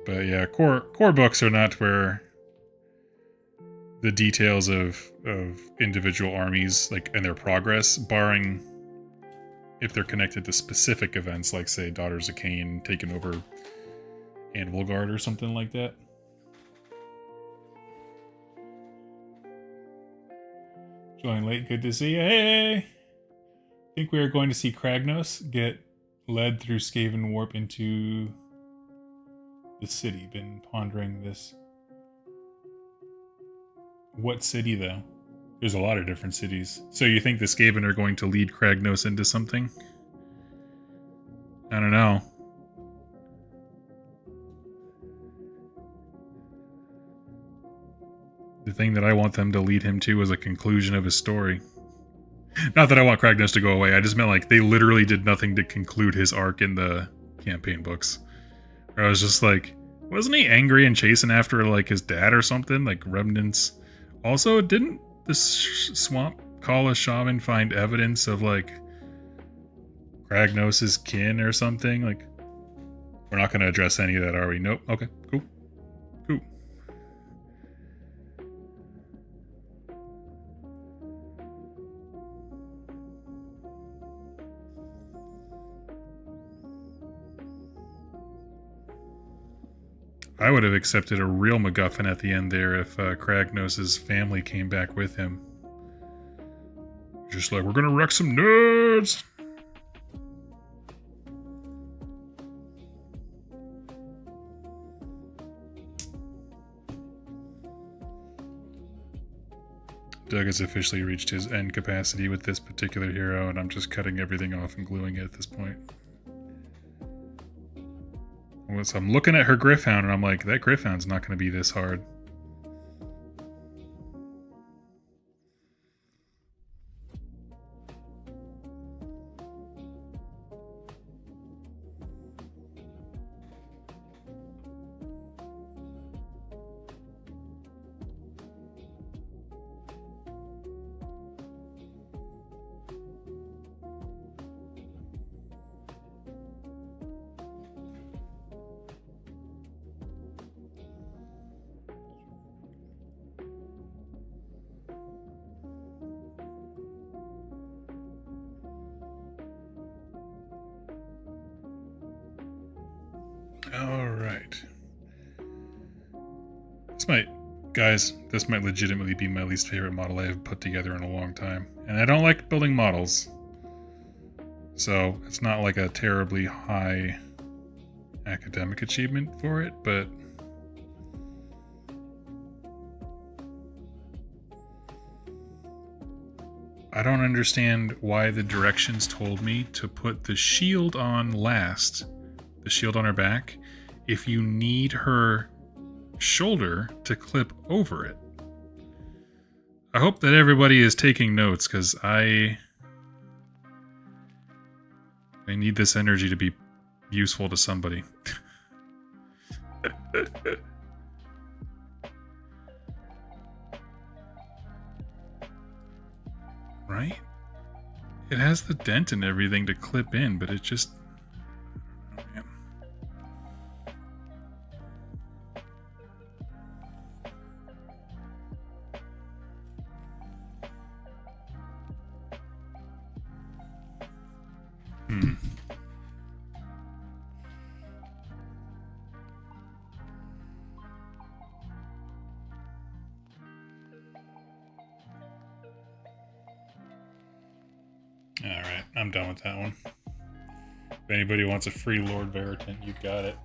S1: But yeah, core books are not where the details of individual armies, like, and their progress, barring if they're connected to specific events, like, say, Daughters of Cain taking over Anvilgard or something like that. Join late, good to see you. Hey! I think we are going to see Kragnos get led through Skaven Warp into the city. Been pondering this. What city, though? There's a lot of different cities. So you think the Skaven are going to lead Kragnos into something? I don't know. The thing that I want them to lead him to is a conclusion of his story. Not that I want Kragnos to go away, I just meant, like, they literally did nothing to conclude his arc in the campaign books. I was just like, wasn't he angry and chasing after, like, his dad or something? Like, remnants. Also, didn't the swamp call a shaman find evidence of, like, Kragnos' kin or something? Like, we're not going to address any of that, are we? Nope. Okay, cool. Cool. I would have accepted a real MacGuffin at the end there if Kragnos' family came back with him. Just like, we're gonna wreck some nerds! Doug has officially reached his end capacity with this particular hero, and I'm just cutting everything off and gluing it at this point. So I'm looking at her Gryph-hound, and I'm like, that Gryph-hound's not going to be this hard. Alright. This might legitimately be my least favorite model I have put together in a long time. And I don't like building models. So, it's not like a terribly high academic achievement for it, but I don't understand why the directions told me to put the shield on last, the shield on her back, if you need her shoulder to clip over it. I hope that everybody is taking notes, because I I need this energy to be useful to somebody. Right? It has the dent and everything to clip in, but it just... Oh, man. Alright, I'm done with that one. If anybody wants a free Lord Veritant, you've got it.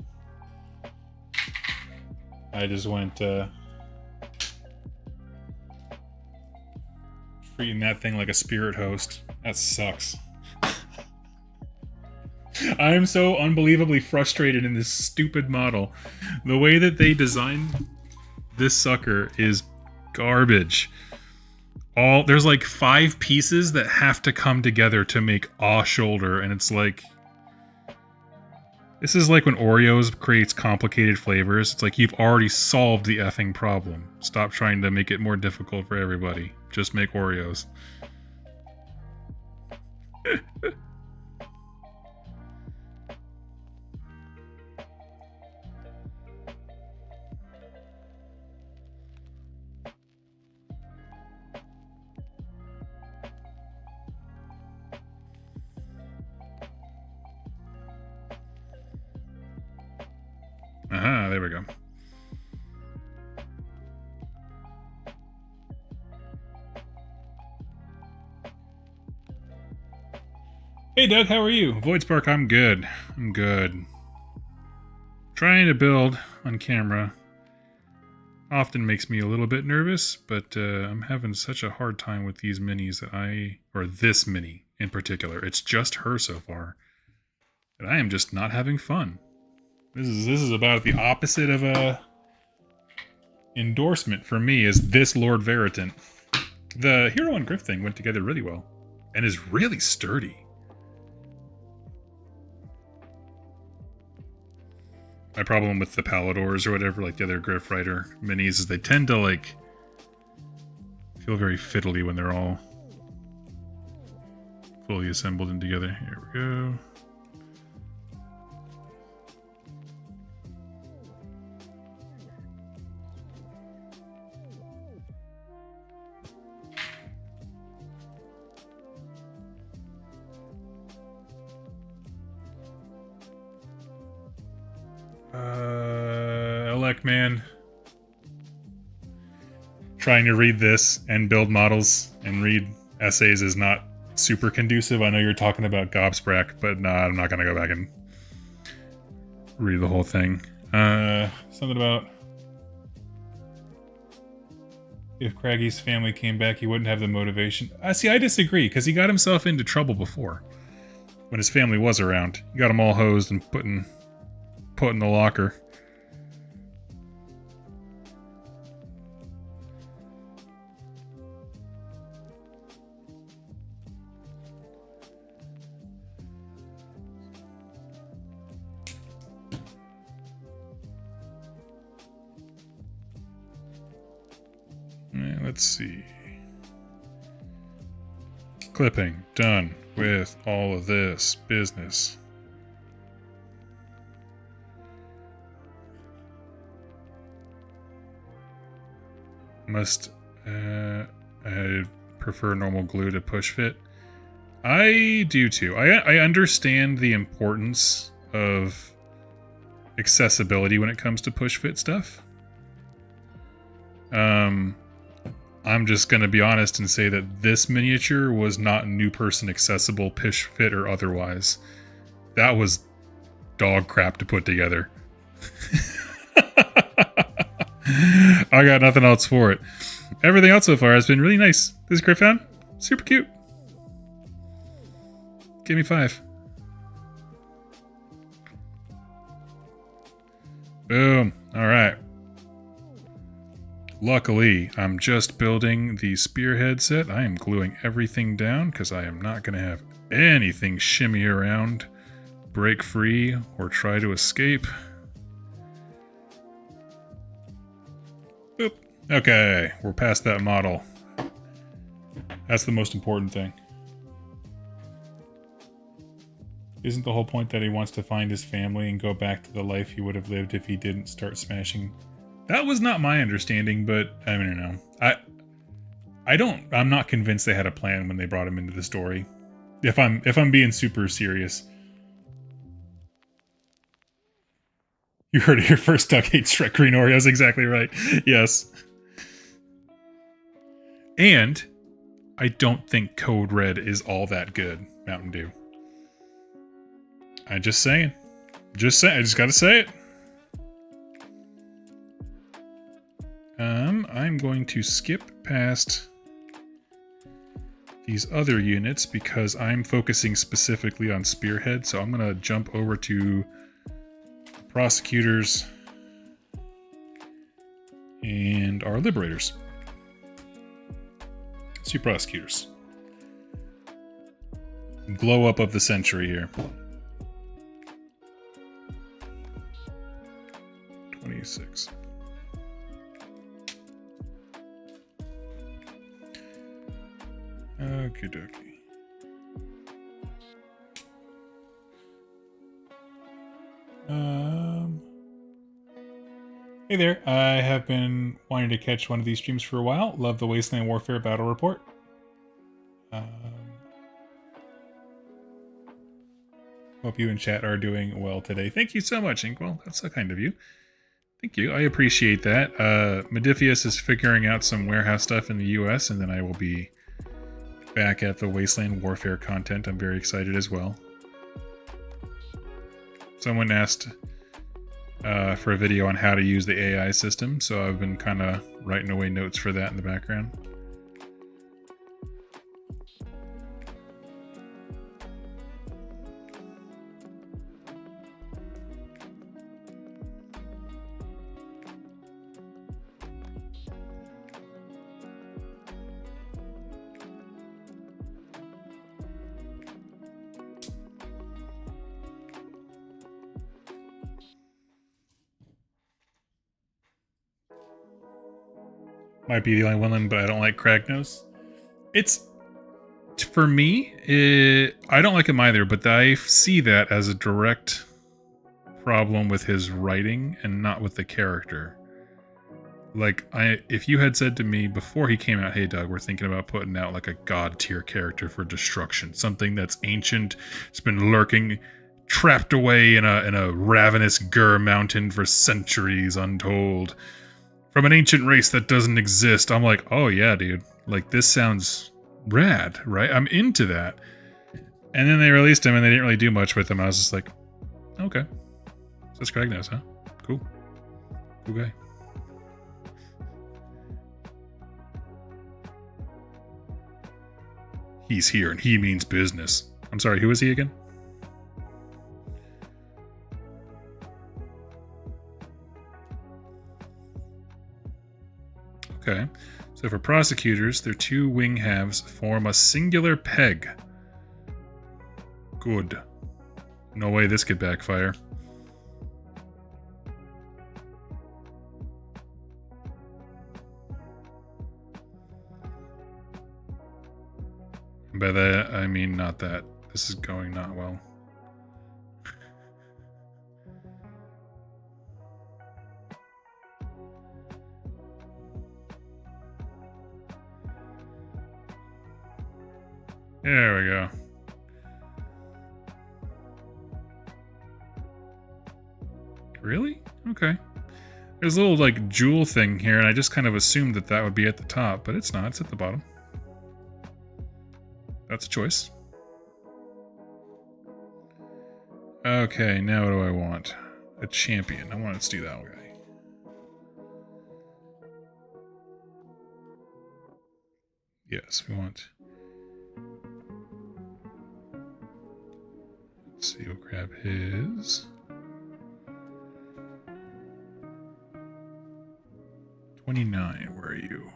S1: I just went treating that thing like a spirit host. That sucks. I am so unbelievably frustrated in this stupid model. The way that they designed this sucker is garbage. There's like 5 pieces that have to come together to make a shoulder, and it's like... This is like when Oreos creates complicated flavors. It's like you've already solved the effing problem. Stop trying to make it more difficult for everybody. Just make Oreos. Aha, there we go. Hey Doug, how are you? Voidspark, I'm good. I'm good. Trying to build on camera often makes me a little bit nervous, but I'm having such a hard time with these minis that or this mini in particular, it's just her so far, that I am just not having fun. This is about the opposite of a endorsement for me is this Lord Veritant. The Hero and Griff thing went together really well and is really sturdy. My problem with the Paladors or whatever, like the other Griff Rider minis, is they tend to like feel very fiddly when they're all fully assembled and together. Here we go. Elec man. Trying to read this and build models and read essays is not super conducive. I know you're talking about Gobsprack, but nah, I'm not gonna go back and read the whole thing. Something about if Craggy's family came back, he wouldn't have the motivation. See, I disagree, because he got himself into trouble before. When his family was around. He got them all hosed and put in the locker. Let's see. Clipping. Done with all of this business. I prefer normal glue to push fit. I do too. I understand the importance of accessibility when it comes to push fit stuff. I'm just going to be honest and say that this miniature was not new person accessible, push fit or otherwise. That was dog crap to put together. I got nothing else for it. Everything else so far has been really nice. This Griffon, super cute. Give me 5. Boom. All right. Luckily, I'm just building the spearhead set. I am gluing everything down because I am not going to have anything shimmy around, break free, or try to escape. Boop. Okay, we're past that model. That's the most important thing. Isn't the whole point that he wants to find his family and go back to the life he would have lived if he didn't start smashing? That was not my understanding, but I don't know. I'm not convinced they had a plan when they brought him into the story. If I'm being super serious. You heard it here first, Doug hates Shrek Green Oreos, exactly right. Yes. And I don't think Code Red is all that good, Mountain Dew. I'm just saying. I just gotta say it. I'm going to skip past these other units because I'm focusing specifically on Spearhead, so I'm gonna jump over to Prosecutors and our Liberators. Let's see Prosecutors. Glow up of the century here. 26. Okie dokie. Hey there, I have been wanting to catch one of these streams for a while. Love the Wasteland Warfare Battle Report. Hope you and chat are doing well today. Thank you so much, Inkwell. That's so kind of you. Thank you. I appreciate that. Modifius is figuring out some warehouse stuff in the US, and then I will be back at the Wasteland Warfare content. I'm very excited as well. Someone asked for a video on how to use the AI system, so I've been kind of writing away notes for that in the background. Might be the only one, but I don't like Kragnos. It's, for me, I don't like him either, but I see that as a direct problem with his writing and not with the character. Like, if you had said to me before he came out, hey Doug, we're thinking about putting out like a god tier character for destruction, something that's ancient, it's been lurking, trapped away in a ravenous Gur mountain for centuries untold, from an ancient race that doesn't exist. I'm like, oh yeah, dude. Like, this sounds rad, right? I'm into that. And then they released him and they didn't really do much with him. I was just like, okay. So that's Kragnos, huh? Cool. Cool guy. He's here and he means business. I'm sorry, who is he again? Okay, so for prosecutors, their two wing halves form a singular peg. Good. No way this could backfire. By that, I mean not that. This is going not well. There we go. Really? Okay. There's a little, like, jewel thing here, and I just kind of assumed that that would be at the top, but it's not. It's at the bottom. That's a choice. Okay, now what do I want? A champion. I want to do that guy. Yes, we want... Let's see, we'll grab his... 29, where are you?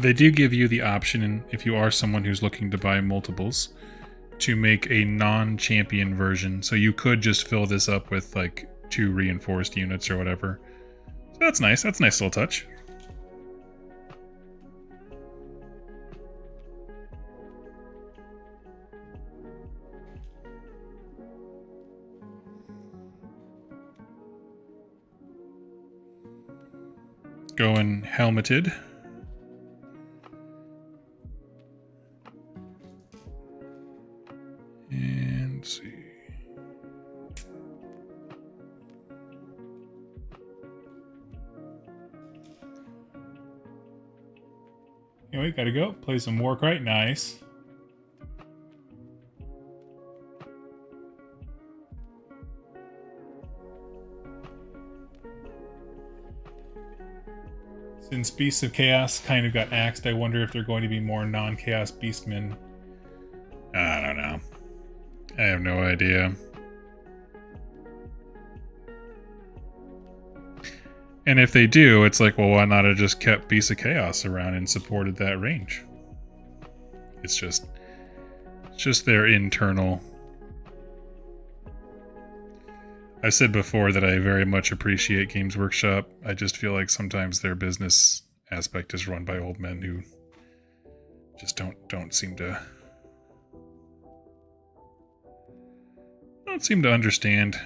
S1: they do give you the option, and if you are someone who's looking to buy multiples, to make a non-champion version. So you could just fill this up with like 2 reinforced units or whatever. So that's nice. That's a nice little touch. Going helmeted. And let's see. Anyway, gotta go. Play some Warcry. Nice. Since Beasts of Chaos kind of got axed, I wonder if they're going to be more non-Chaos Beastmen. I don't know. I have no idea. And if they do, it's like, well, why not have just kept Beasts of Chaos around and supported that range? It's just their internal. I said before that I very much appreciate Games Workshop. I just feel like sometimes their business aspect is run by old men who just don't seem to understand.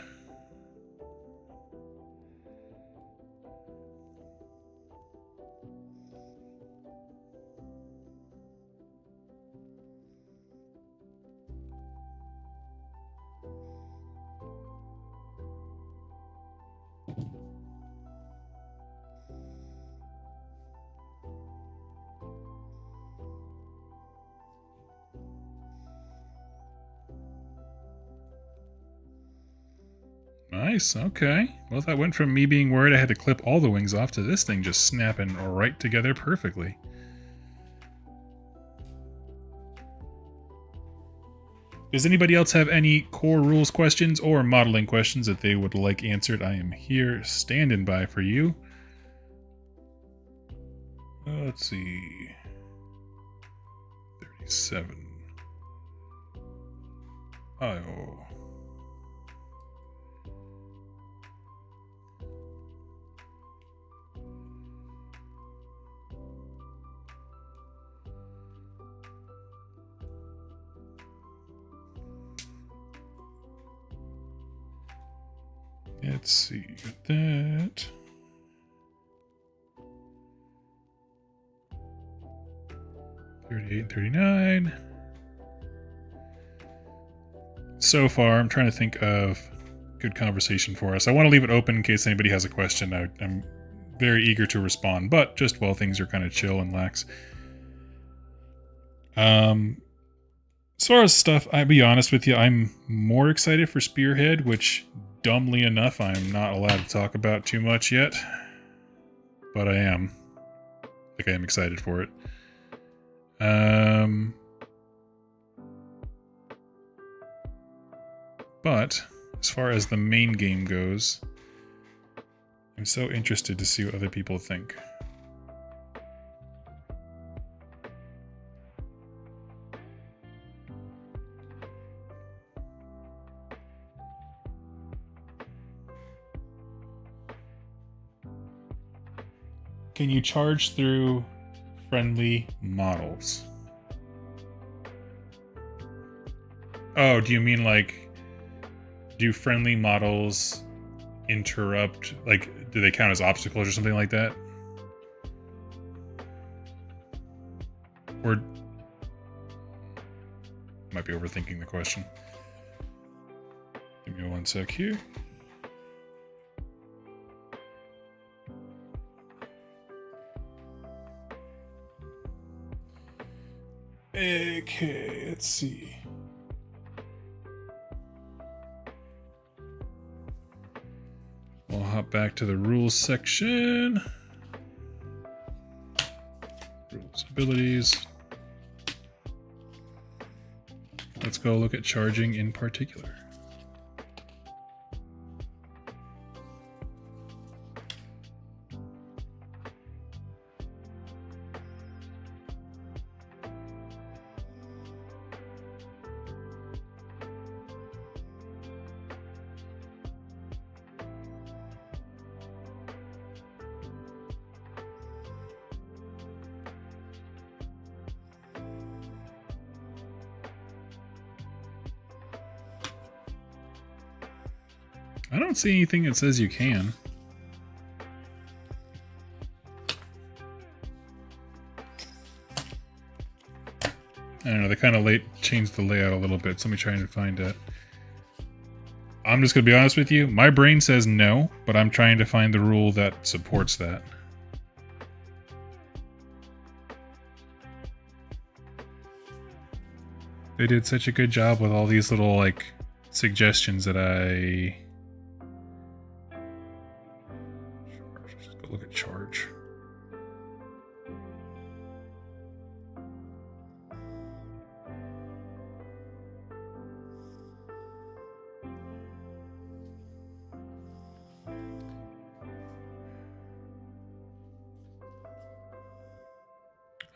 S1: Nice, okay. Well, that went from me being worried I had to clip all the wings off to this thing just snapping right together perfectly. Does anybody else have any core rules questions or modeling questions that they would like answered? I am here standing by for you. Let's see. 37. Oh. Let's see, got that. $38 and $39. So far, I'm trying to think of good conversation for us. I want to leave it open in case anybody has a question. I'm very eager to respond, but just while things are kind of chill and lax. As far as stuff, I'll be honest with you, I'm more excited for Spearhead, which, dumbly enough, I'm not allowed to talk about too much yet. But I am. Like, I am excited for it. But, as far as the main game goes, I'm so interested to see what other people think. Can you charge through friendly models? Oh, do you mean like, do friendly models interrupt, like, do they count as obstacles or something like that? Or might be overthinking the question. Give me 1 sec here. Okay, let's see. We'll hop back to the rules section. Rules, abilities. Let's go look at charging in particular. I don't see anything that says you can. I don't know, they kind of changed the layout a little bit, so let me try and find it. I'm just going to be honest with you, my brain says no, but I'm trying to find the rule that supports that. They did such a good job with all these little, like, suggestions that I... Just go look at charge.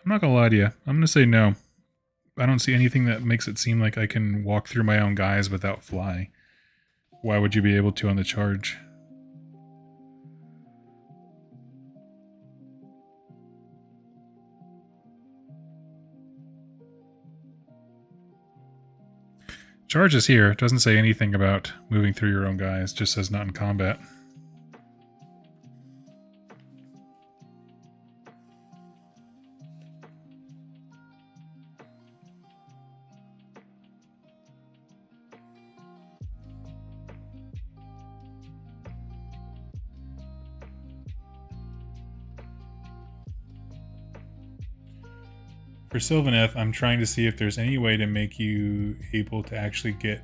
S1: I'm not gonna lie to you. I'm gonna say no. I don't see anything that makes it seem like I can walk through my own guys without fly. Why would you be able to on the charge? Charge is here. It doesn't say anything about moving through your own guys. It just says not in combat. For Sylvaneth, I'm trying to see if there's any way to make you able to actually get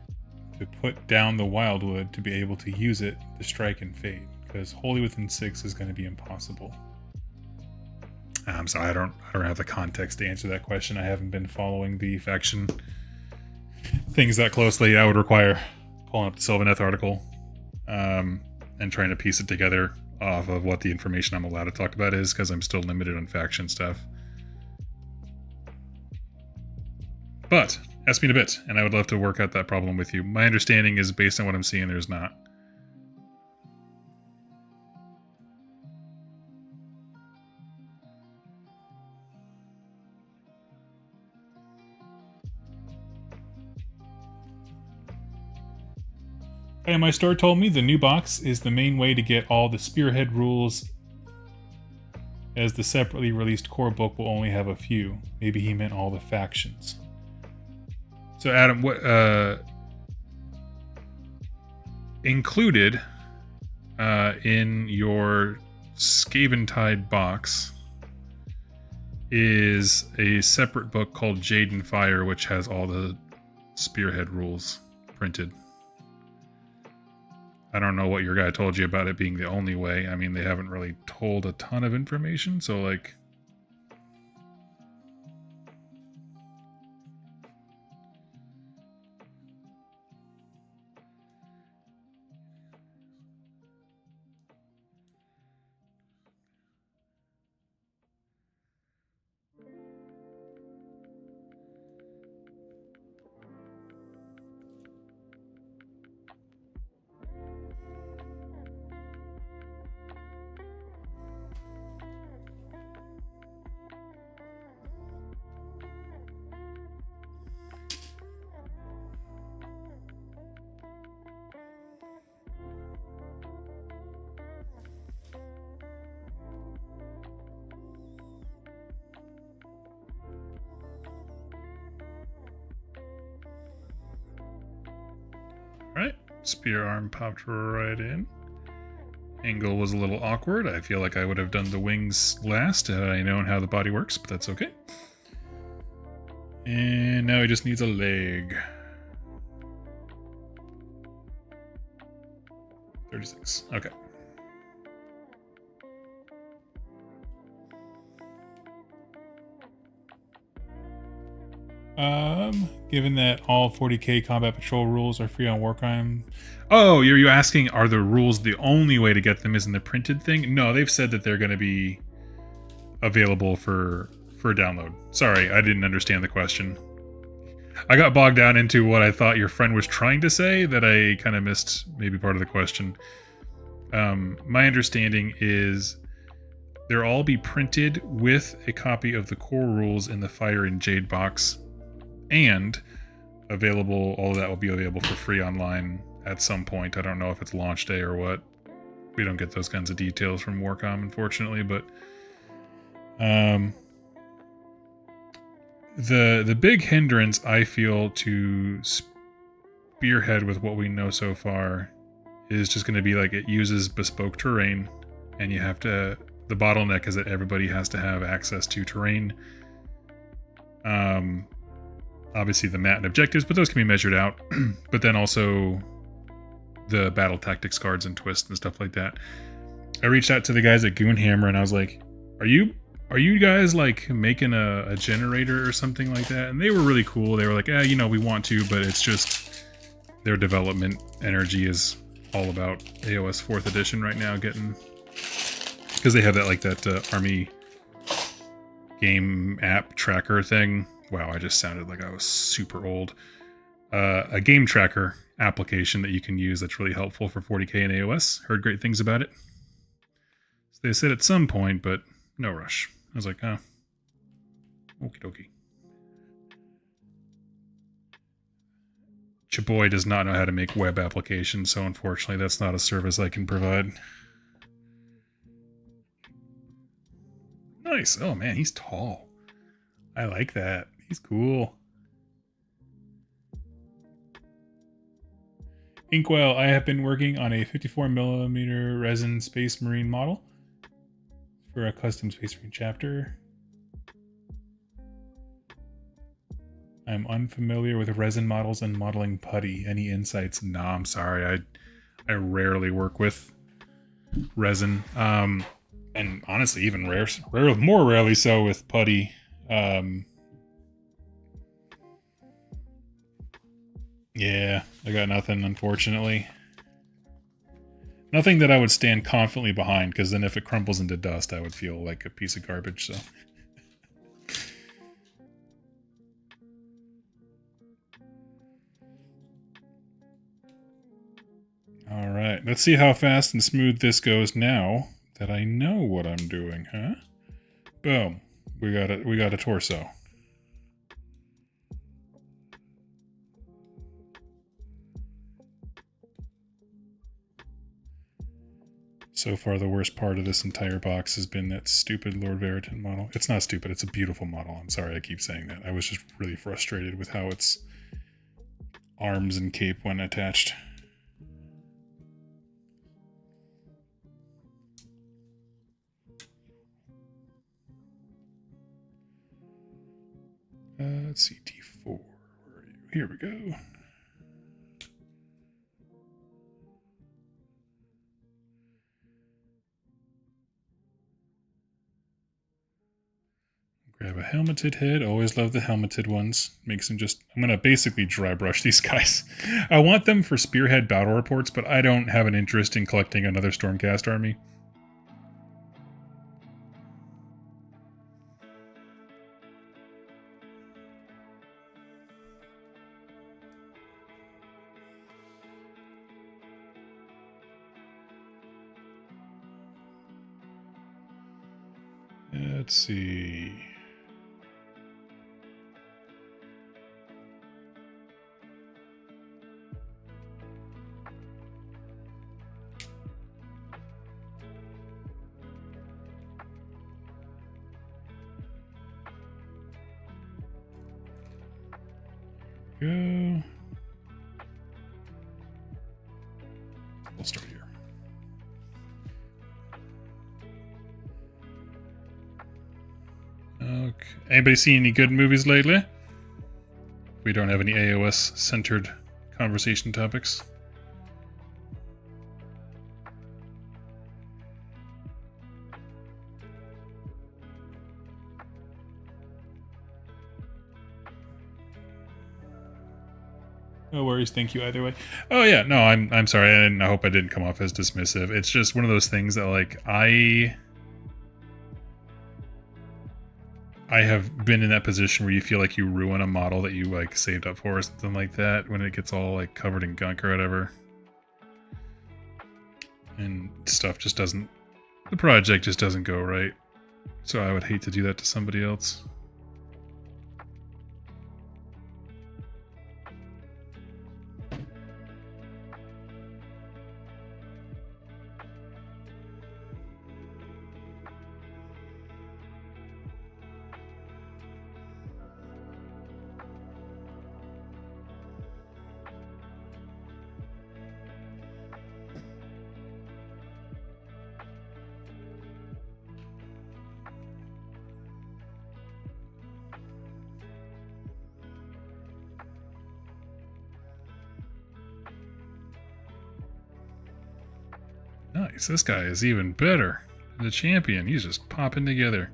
S1: to put down the Wildwood to be able to use it to strike and fade, because Wholly Within 6 is going to be impossible. I'm sorry, I don't have the context to answer that question. I haven't been following the faction things that closely. I would require pulling up the Sylvaneth article and trying to piece it together off of what the information I'm allowed to talk about is, because I'm still limited on faction stuff. But ask me in a bit, and I would love to work out that problem with you. My understanding is, based on what I'm seeing, there's not. And my store told me the new box is the main way to get all the Spearhead rules, as the separately released core book will only have a few. Maybe he meant all the factions. So Adam, what included in your Scaventide box is a separate book called Jade and Fire, which has all the Spearhead rules printed. I don't know what your guy told you about it being the only way. I mean, they haven't really told a ton of information, so like... Right, spear arm popped right in. Angle was a little awkward. I feel like I would have done the wings last had I known how the body works, but that's okay. And now he just needs a leg. 36. Okay. Given that all 40k combat patrol rules are free on Warcrime. Oh, you're you asking, are the rules the only way to get them is in the printed thing? No, they've said that they're going to be available for download. Sorry, I didn't understand the question. I got bogged down into what I thought your friend was trying to say that I kind of missed maybe part of the question. My understanding is they'll all be printed with a copy of the core rules in the Fire and Jade box, and available. All of that will be available for free online at some point. I don't know if it's launch day or what. We don't get those kinds of details from Warcom, unfortunately, but the big hindrance I feel to spearhead with what we know so far is just going to be like it uses bespoke terrain, and you have to. The bottleneck is that everybody has to have access to terrain. Obviously the map and objectives, but those can be measured out. But then also the battle tactics cards and twists and stuff like that. I reached out to the guys at Goonhammer and I was like, are you guys like making a generator or something like that? And they were really cool. They were like, you know, we want to, but it's just their development energy is all about AOS 4th edition right now, getting, because they have that like that army game app tracker thing. Wow, I just sounded like I was super old. A game tracker application that you can use that's really helpful for 40k and AOS. Heard great things about it. So they said at some point, but no rush. I was like, oh, okie dokie. Chaboy does not know how to make web applications, so unfortunately that's not a service I can provide. Nice. Oh man, he's tall. I like that. He's cool. Inkwell, I have been working on a 54mm resin Space Marine model for a custom Space Marine chapter. I'm unfamiliar with resin models and modeling putty. Any insights? Nah, I'm sorry. I rarely work with resin. And honestly, even more rarely so with putty. Yeah, I got nothing, unfortunately. Nothing that I would stand confidently behind, because then if it crumbles into dust, I would feel like a piece of garbage, so. Alright, let's see how fast and smooth this goes now that I know what I'm doing, huh? Boom. We got a torso. So far, the worst part of this entire box has been that stupid Lord Veritan model. It's not stupid, it's a beautiful model. I'm sorry I keep saying that. I was just really frustrated with how its arms and cape went attached. Let's see, T4. Where are you? Here we go. Grab a helmeted head. Always love the helmeted ones. Makes them just... I'm going to basically dry brush these guys. I want them for Spearhead battle reports, but I don't have an interest in collecting another Stormcast army. Let's see... Go. We'll start here. Okay. Anybody seen any good movies lately? We don't have any AOS centered conversation topics. No worries, thank you either way. Oh yeah, no, I'm sorry, and I hope I didn't come off as dismissive. It's just one of those things that like I have been in that position where you feel like you ruin a model that you like saved up for or something like that when it gets all like covered in gunk or whatever. And stuff just doesn't, the project just doesn't go right. So I would hate to do that to somebody else. Nice. This guy is even better. The champion. He's just popping together.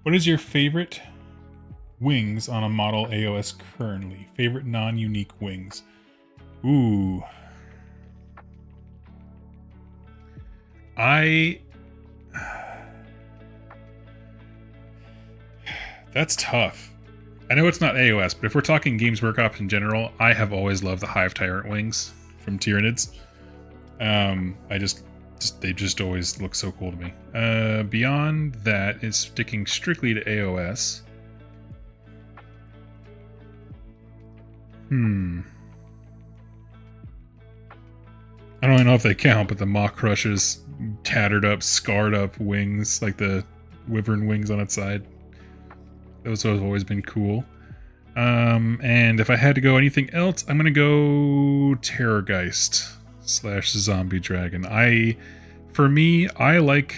S1: What is your favorite wings on a model AOS currently? Favorite non-unique wings? Ooh. That's tough. I know it's not AOS, but if we're talking Games Workshop in general, I have always loved the Hive Tyrant wings from Tyranids. They just always look so cool to me. Beyond that, it's sticking strictly to AOS. I don't really know if they count, but the Maw Crush's tattered up, scarred up wings, like the wyvern wings on its side. Those have always been cool. And if I had to go anything else, I'm going to go Terrorgeist / Zombie Dragon. For me, I like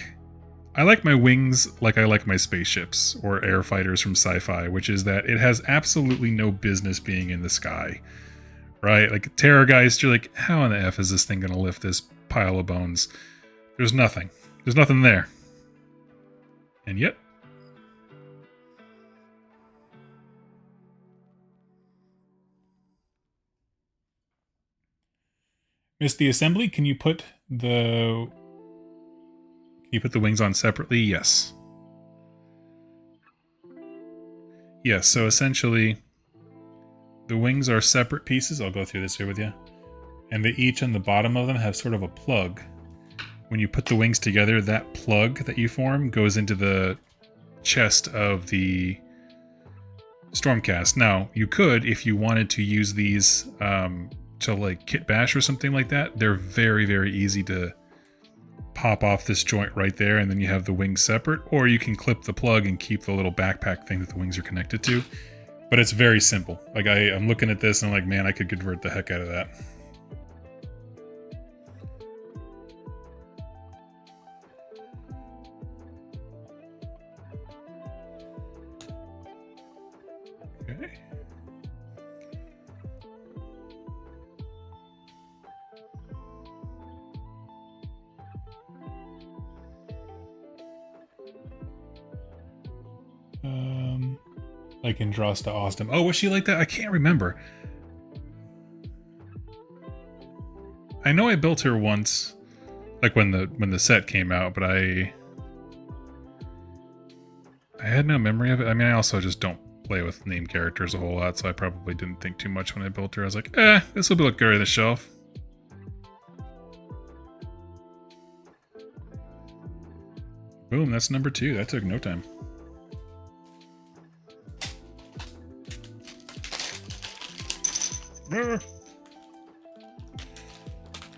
S1: my wings like I like my spaceships or air fighters from sci-fi, which is that it has absolutely no business being in the sky, right? Like Terrorgeist, you're like, how in the F is this thing going to lift this pile of bones? There's nothing. There's nothing there. And yet, missed the assembly. Can you put the wings on separately? Yes. Yes, so essentially the wings are separate pieces. I'll go through this here with you. And they each on the bottom of them have sort of a plug. When you put the wings together, that plug that you form goes into the chest of the Stormcast. Now, you could, if you wanted to use these to like kit bash or something like that, they're very, very easy to pop off this joint right there, and then you have the wings separate, or you can clip the plug and keep the little backpack thing that the wings are connected to. But it's very simple. Like I'm looking at this and I'm like, man, I could convert the heck out of that. Okay. Like Androsta Austin. Oh, was she like that? I can't remember. I know I built her once, like when the set came out, but I had no memory of it. I mean, I also just don't play with named characters a whole lot, so I probably didn't think too much when I built her. I was like, this will look good on the shelf. Boom, that's number 2. That took no time.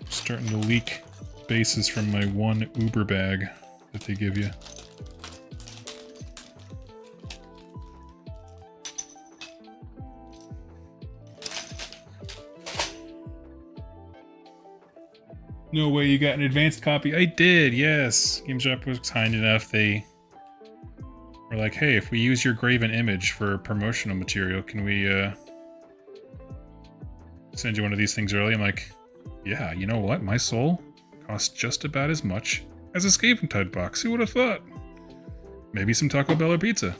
S1: Starting to leak bases from my one Uber bag that they give you. No way you got an advanced copy. I did, yes. GameStop was kind enough. They were like, hey, if we use your graven image for promotional material, can we send you one of these things early? I'm like, yeah, you know what? My soul costs just about as much as a Scaventide box. Who would have thought? Maybe some Taco Bell or pizza.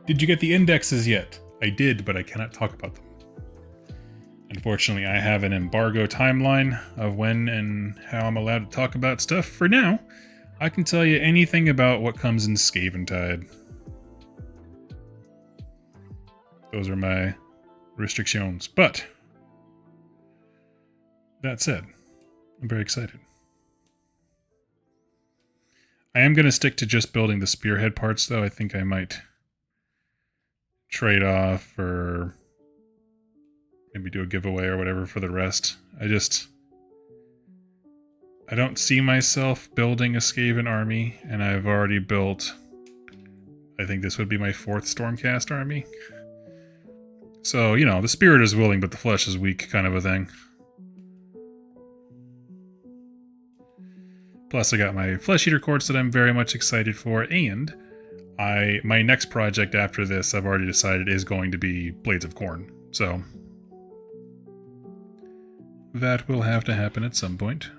S1: Did you get the indexes yet? I did, but I cannot talk about them. Unfortunately, I have an embargo timeline of when and how I'm allowed to talk about stuff. For now, I can tell you anything about what comes in Scaventide. Those are my restrictions. But that said, I'm very excited. I am going to stick to just building the spearhead parts, though. I think I might trade off or maybe do a giveaway or whatever for the rest. I don't see myself building a Skaven army, and I've already built, I think this would be my 4th Stormcast army. So, you know, the spirit is willing, but the flesh is weak kind of a thing. Plus, I got my Flesh Eater Courts that I'm very much excited for, and my next project after this, I've already decided, is going to be Blades of Corn. So, that will have to happen at some point.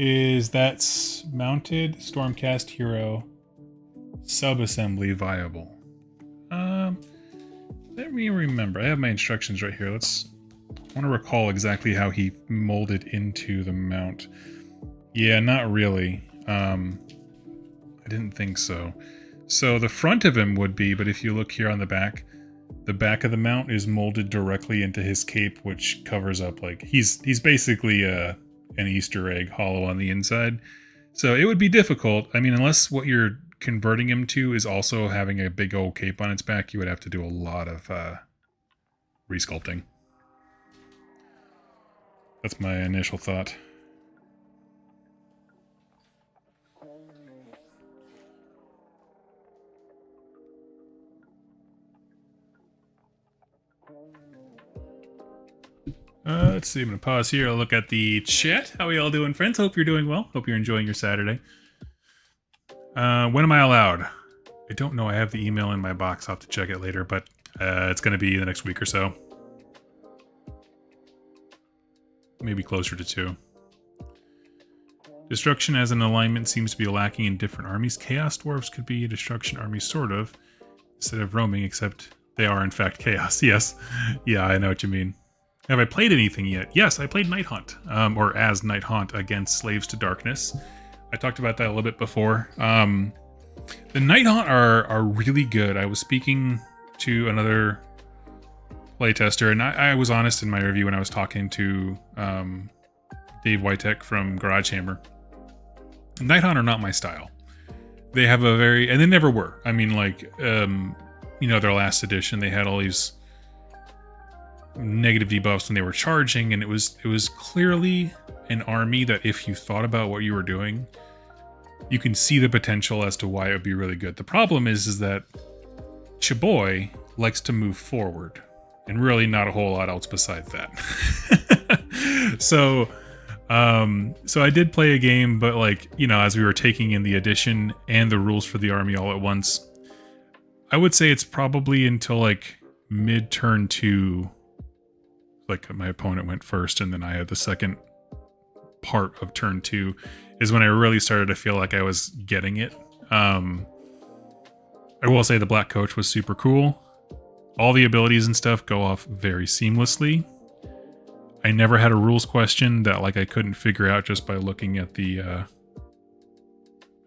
S1: Is that mounted Stormcast hero subassembly viable? Let me remember. I have my instructions right here. I want to recall exactly how he molded into the mount. Yeah, not really. I didn't think so. So the front of him would be, but if you look here on the back of the mount is molded directly into his cape, which covers up, like, he's basically an Easter egg hollow on the inside. So it would be difficult. I mean, unless what you're converting him to is also having a big old cape on its back, you would have to do a lot of resculpting. That's my initial thought. Let's see, I'm going to pause here. I'll look at the chat. How are you all doing, friends? Hope you're doing well. Hope you're enjoying your Saturday. When am I allowed? I don't know. I have the email in my box. I'll have to check it later, but it's going to be the next week or so. Maybe closer to 2. Destruction as an alignment seems to be lacking in different armies. Chaos Dwarves could be a destruction army, sort of, instead of roaming, except they are in fact chaos. Yes. Yeah, I know what you mean. Have I played anything yet? Yes, I played Night Haunt, or as Night Haunt against Slaves to Darkness. I talked about that a little bit before. The Night Haunt are really good. I was speaking to another playtester, and I was honest in my review when I was talking to Dave Witek from Garage Hammer. Night Haunt are not my style. They have a very, and they never were. I mean, like, you know, their last edition, they had all these negative debuffs when they were charging, and it was clearly an army that if you thought about what you were doing, you can see the potential as to why it would be really good. The problem is that Chaboy likes to move forward, and really not a whole lot else besides that. So I did play a game, but, like, you know, as we were taking in the edition and the rules for the army all at once, I would say it's probably until like mid turn 2. Like, my opponent went first and then I had the second part of turn 2 is when I really started to feel like I was getting it. I will say the Black Coach was super cool. All the abilities and stuff go off very seamlessly. I never had a rules question that, like, I couldn't figure out just by looking at the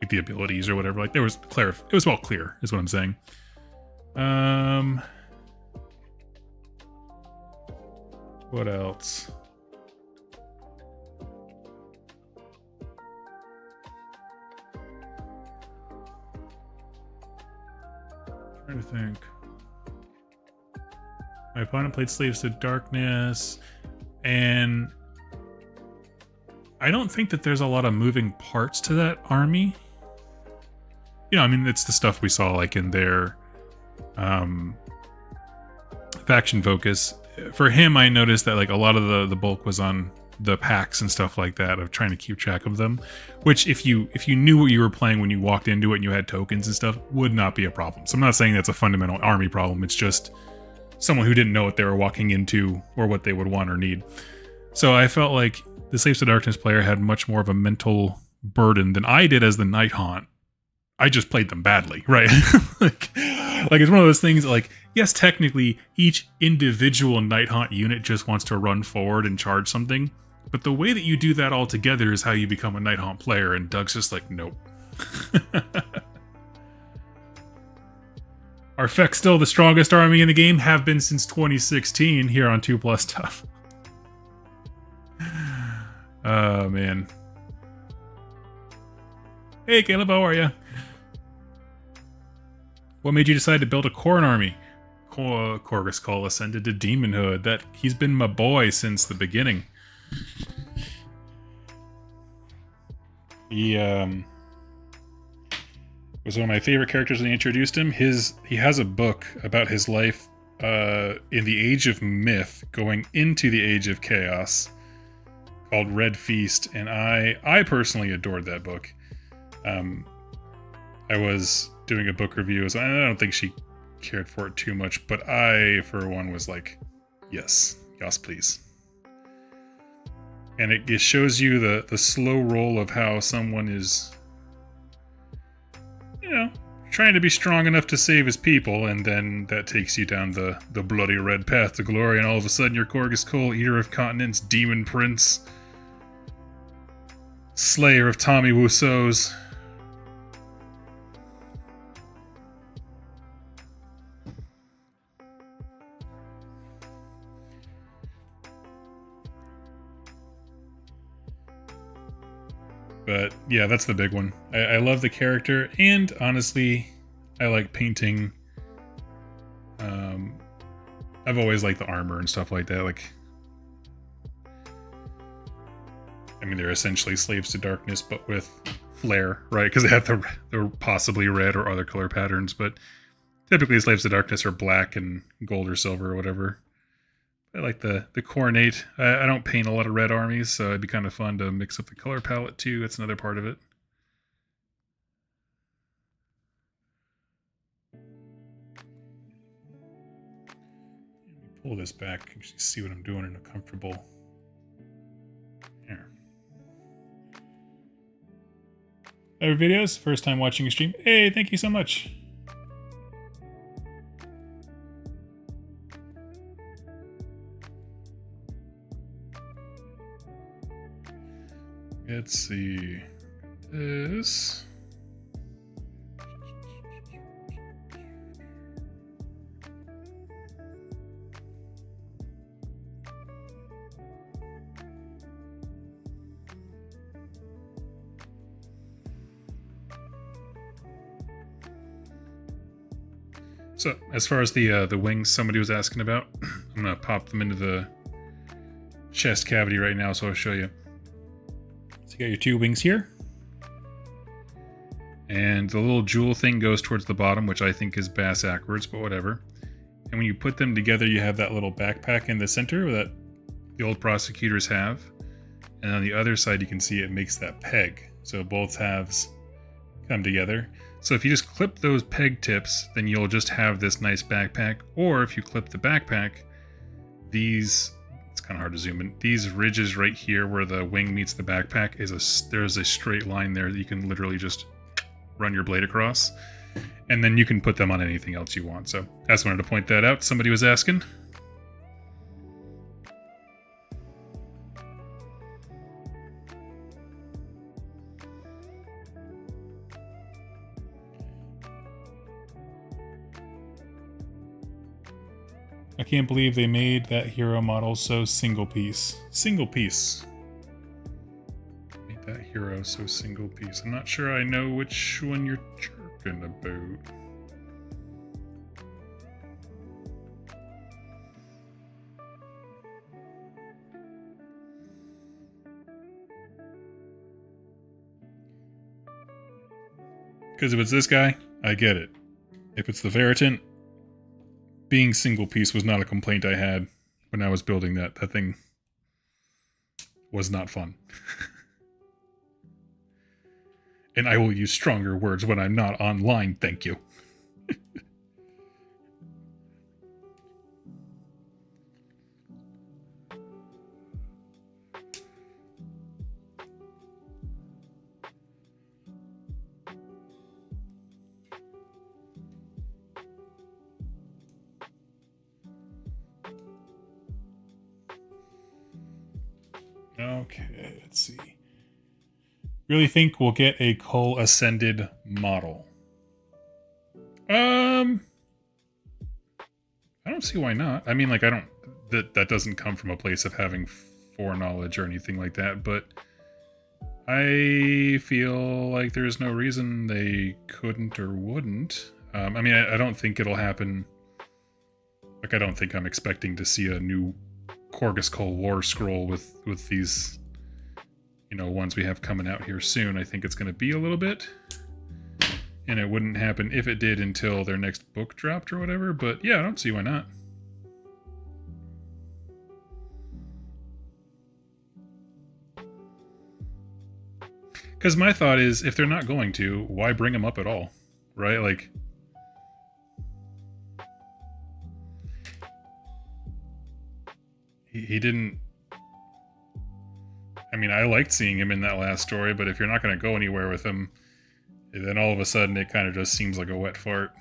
S1: like the abilities or whatever. Like, there was it was well clear is what I'm saying. What else? Trying to think. My opponent played Slaves to Darkness, and I don't think that there's a lot of moving parts to that army. You know, I mean, it's the stuff we saw, like, in their faction focus. For him, I noticed that, like, a lot of the bulk was on the packs and stuff like that, of trying to keep track of them, which if you knew what you were playing when you walked into it and you had tokens and stuff, would not be a problem. So I'm not saying that's a fundamental army problem. It's just someone who didn't know what they were walking into or what they would want or need. So I felt like the Slaves to Darkness player had much more of a mental burden than I did as the Night Haunt. I just played them badly, right? like it's one of those things, like, yes, technically each individual Night Haunt unit just wants to run forward and charge something, But the way that you do that all together is how you become a Nighthaunt player, and Doug's just like, nope. Are Feck still the strongest army in the game? Have been since 2016 here on 2+ stuff. Oh, man. Hey, Caleb, how are you? What made you decide to build a Khorne army? Korgus Call ascended to demonhood. He's been my boy since the beginning. He was one of my favorite characters when they introduced him. He has a book about his life in the Age of Myth, going into the Age of Chaos, called Red Feast, and I personally adored that book. I was doing a book review, so I don't think she cared for it too much, but I, for one, was like, yes, please. And it shows you the slow roll of how someone is, trying to be strong enough to save his people, and then that takes you down the bloody red path to glory, and all of a sudden you're Korgus Cole, Eater of Continents, Demon Prince, Slayer of Tommy Wiseau's. But yeah, that's the big one. I love the character, and honestly, I like painting. I've always liked the armor and stuff like that. Like, I mean, they're essentially slaves to darkness, but with flair, right? Because they have the possibly red or other color patterns, but typically slaves to darkness are black and gold or silver or whatever. I like the Khornate. I don't paint a lot of red armies, so it'd be kind of fun to mix up the color palette too. That's another part of it. Let me pull this back and see what I'm doing in a comfortable. Here. Other videos? First time watching a stream? Hey, thank you so much. Let's see this. So, as far as the wings somebody was asking about, I'm gonna pop them into the chest cavity right now, so I'll show you. So you got your 2 wings here. And the little jewel thing goes towards the bottom, which I think is bass-ackwards, but whatever. And when you put them together, you have that little backpack in the center that the old prosecutors have. And on the other side, you can see it makes that peg. So both halves come together. So if you just clip those peg tips, then you'll just have this nice backpack. Or if you clip the backpack, these... It's kind of hard to zoom in. These ridges right here where the wing meets the backpack, there's a straight line there that you can literally just run your blade across. And then you can put them on anything else you want. So I just wanted to point that out. Somebody was asking. I can't believe they made that hero model so single piece. Single piece. Made that hero so single piece. I'm not sure I know which one you're talking about. Because if it's this guy, I get it. If it's the Veritant, being single piece was not a complaint I had when I was building that. That thing was not fun. And I will use stronger words when I'm not online, thank you. Okay, let's see. Really think we'll get a Cull Ascended model? I don't see why not. I mean, like, I don't... That doesn't come from a place of having foreknowledge or anything like that, but I feel like there's no reason they couldn't or wouldn't. I mean, I don't think it'll happen. Like, I don't think I'm expecting to see a new Korgus Cull War Scroll with these, you know, ones we have coming out here soon. I think it's going to be a little bit. And it wouldn't happen if it did until their next book dropped or whatever. But yeah, I don't see why not. Because my thought is, if they're not going to, why bring them up at all? Right? Like... He didn't... I mean, I liked seeing him in that last story, but if you're not going to go anywhere with him, then all of a sudden it kind of just seems like a wet fart.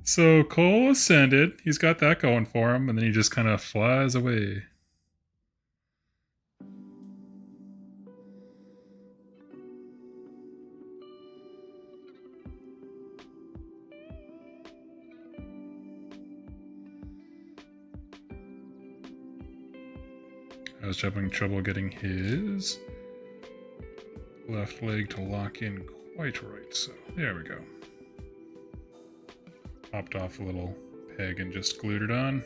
S1: So Cole ascended. He's got that going for him, and then he just kind of flies away. I was having trouble getting his left leg to lock in quite right, so there we go. Popped off a little peg and just glued it on.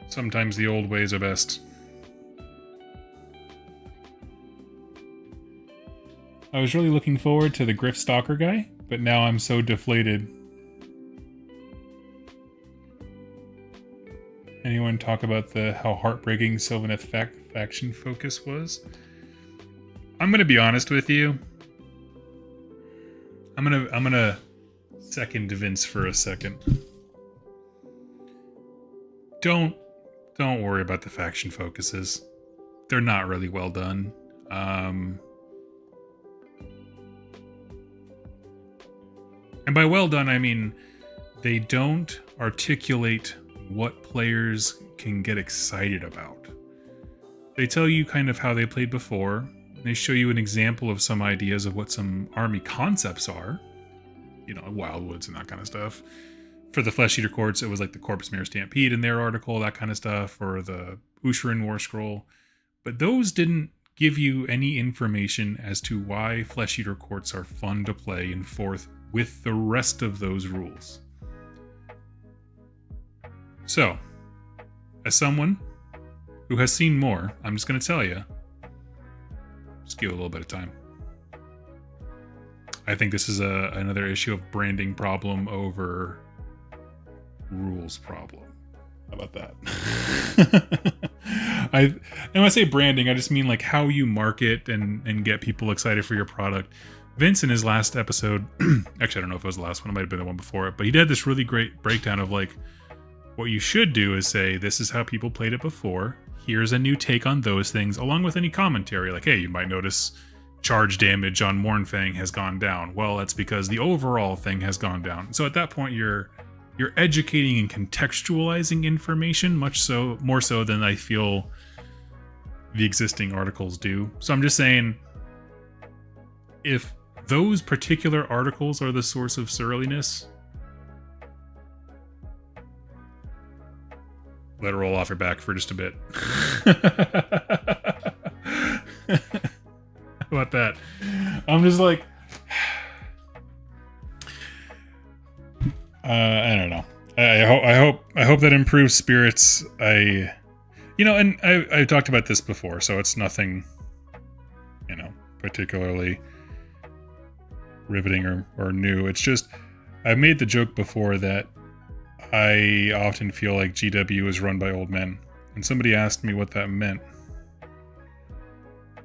S1: Sometimes the old ways are best. I was really looking forward to the Griff Stalker guy, but now I'm so deflated. Anyone talk about how heartbreaking Sylvaneth faction focus was? I'm gonna be honest with you. I'm gonna second Vince for a second. Don't worry about the faction focuses. They're not really well done. And by well done, I mean they don't articulate what players can get excited about. They tell you kind of how they played before. They show you an example of some ideas of what some army concepts are. You know, Wildwoods and that kind of stuff. For the Flesh Eater Courts, it was like the Corpse Mare Stampede in their article, that kind of stuff, or the Usharin War Scroll. But those didn't give you any information as to why Flesh Eater Courts are fun to play in 4th with the rest of those rules. So, as someone who has seen more, I'm just going to tell you, just give it a little bit of time. I think this is another issue of branding problem over rules problem. How about that? And when I say branding, I just mean like how you market and get people excited for your product. Vince in his last episode, actually I don't know if it was the last one, it might have been the one before it, but he did this really great breakdown of like, what you should do is say, this is how people played it before. Here's a new take on those things, along with any commentary. Like, hey, you might notice charge damage on Mournfang has gone down. Well, that's because the overall thing has gone down. So at that point, you're educating and contextualizing information more so than I feel the existing articles do. So I'm just saying, if those particular articles are the source of surliness, let it roll off your back for just a bit. How about that? I'm just like... I don't know. I hope that improves spirits. I've talked about this before, so it's nothing, particularly riveting or new. It's just, I've made the joke before that I often feel like GW is run by old men. And somebody asked me what that meant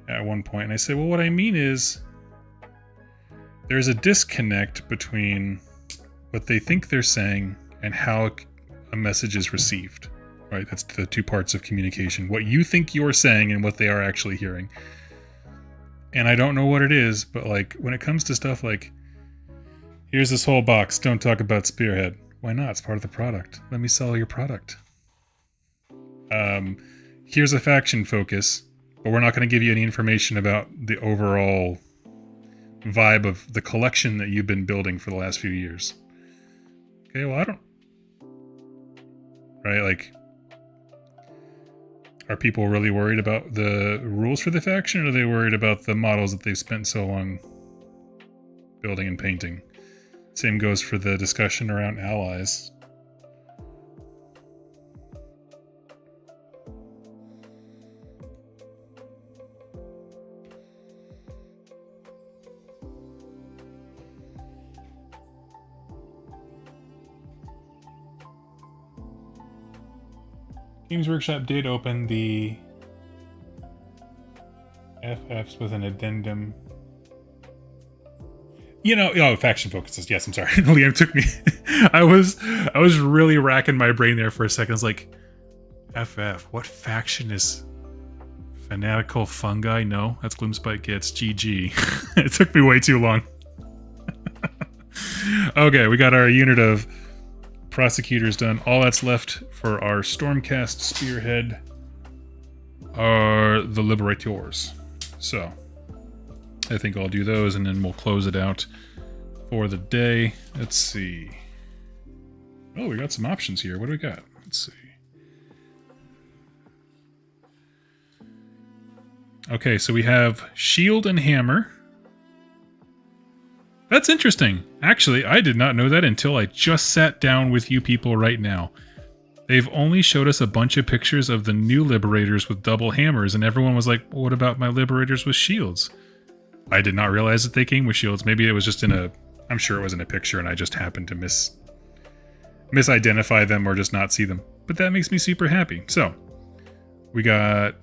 S1: at one point, and I said, well, what I mean is there's a disconnect between what they think they're saying and how a message is received, right? That's the two parts of communication. What you think you're saying and what they are actually hearing. And I don't know what it is, but like when it comes to stuff like, here's this whole box, don't talk about Spearhead. Why not? It's part of the product. Let me sell your product. Here's a faction focus, but we're not going to give you any information about the overall vibe of the collection that you've been building for the last few years. Okay, well, I don't... Right, like... Are people really worried about the rules for the faction, or are they worried about the models that they've spent so long building and painting? Same goes for the discussion around allies. Games Workshop did open the FFs with an addendum. You know, oh, faction focuses. Yes, I'm sorry. Liam took me. I was really racking my brain there for a second. I was like, FF, what faction is Fanatical Fungi? No, that's Gloomspite Gets. GG. It took me way too long. Okay, we got our unit of prosecutors done. All that's left for our Stormcast Spearhead are the Liberators. So, I think I'll do those and then we'll close it out for the day. Let's see. Oh, we got some options here. What do we got? Let's see. Okay, so we have Shield and Hammer. That's interesting. Actually, I did not know that until I just sat down with you people right now. They've only showed us a bunch of pictures of the new Liberators with double hammers, and everyone was like, well, what about my Liberators with shields? I did not realize that they came with shields. Maybe it was just in a... I'm sure it was in a picture and I just happened to misidentify them or just not see them. But that makes me super happy. So, we got...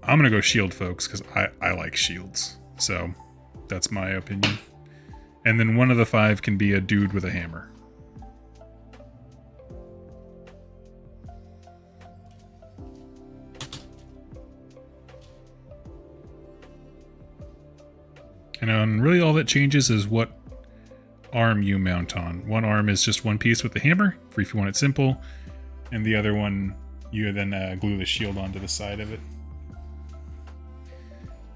S1: I'm going to go shield, folks, because I like shields. So, that's my opinion. And then one of the 5 can be a dude with a hammer. And really all that changes is what arm you mount on. One arm is just one piece with the hammer, for if you want it simple. And the other one, you then glue the shield onto the side of it.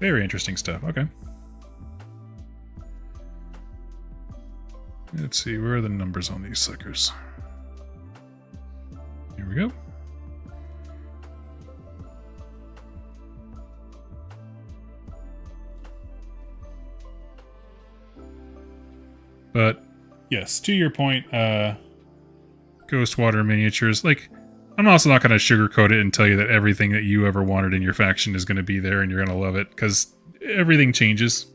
S1: Very interesting stuff. Okay. Let's see, where are the numbers on these suckers? Here we go. But, yes, to your point, Ghostwater miniatures, like, I'm also not going to sugarcoat it and tell you that everything that you ever wanted in your faction is going to be there and you're going to love it, because everything changes.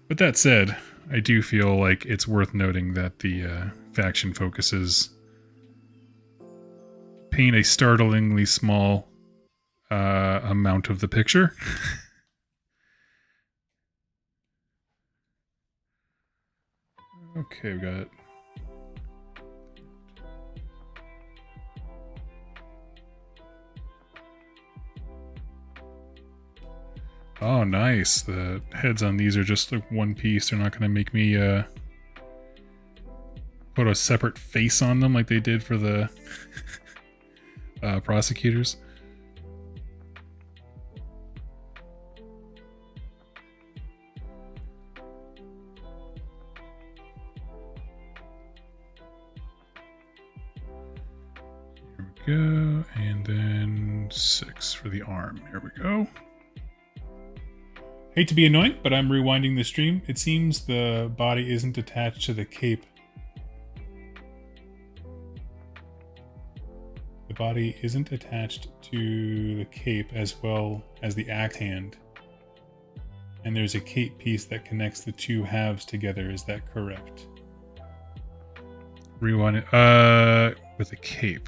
S1: But that said, I do feel like it's worth noting that the faction focuses paint a startlingly small amount of the picture. Okay, we got it. Oh, nice. The heads on these are just like one piece. They're not going to make me put a separate face on them like they did for the prosecutors. Here we go. And then 6 for the arm. Here we go. Hate to be annoying, but I'm rewinding the stream. It seems the body isn't attached to the cape. The body isn't attached to the cape as well as the axe hand. And there's a cape piece that connects the two halves together. Is that correct? Rewind it. With a cape.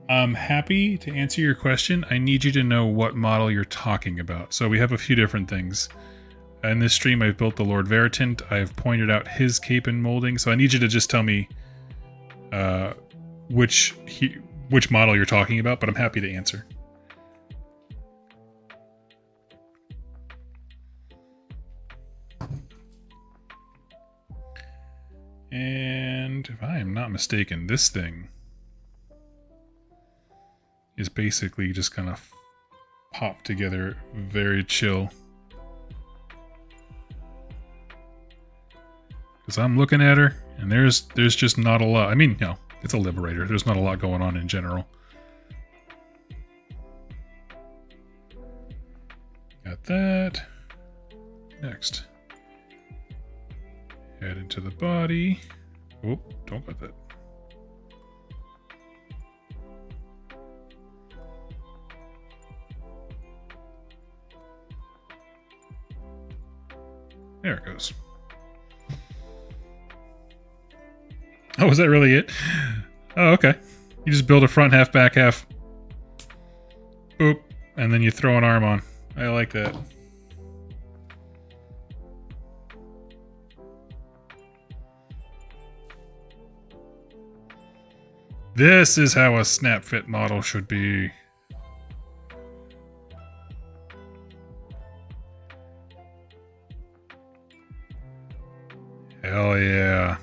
S1: I'm happy to answer your question. I need you to know what model you're talking about. So we have a few different things. In this stream, I've built the Lord Veritant. I've pointed out his cape and molding. So I need you to just tell me which model you're talking about, but I'm happy to answer. And if I am not mistaken, this thing is basically just kind of pop together, very chill. Because I'm looking at her, and there's just not a lot. I mean, no, it's a Liberator. There's not a lot going on in general. Got that. Next. Head into the body. Oh, don't got that. There it goes. Oh, was that really it? Oh, okay. You just build a front half, back half. Boop. And then you throw an arm on. I like that. This is how a snap fit model should be. Hell yeah.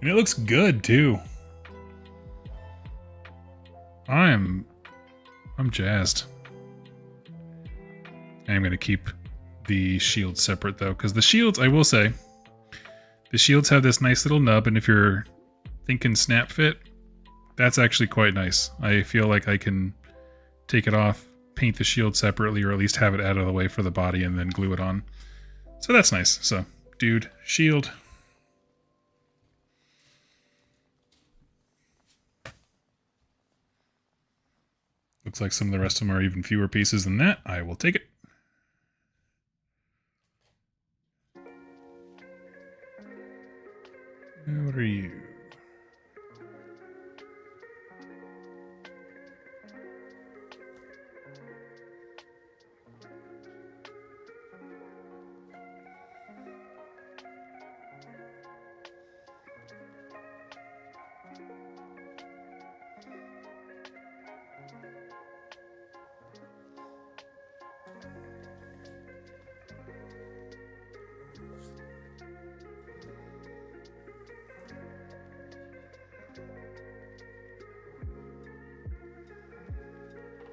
S1: And it looks good too. I'm jazzed. I'm going to keep the shields separate though, because the shields, I will say, the shields have this nice little nub, and if you're thinking snap fit, that's actually quite nice. I feel like I can take it off, paint the shield separately, or at least have it out of the way for the body and then glue it on. So that's nice. So, dude, shield. Looks like some of the rest of them are even fewer pieces than that. I will take it. What are you?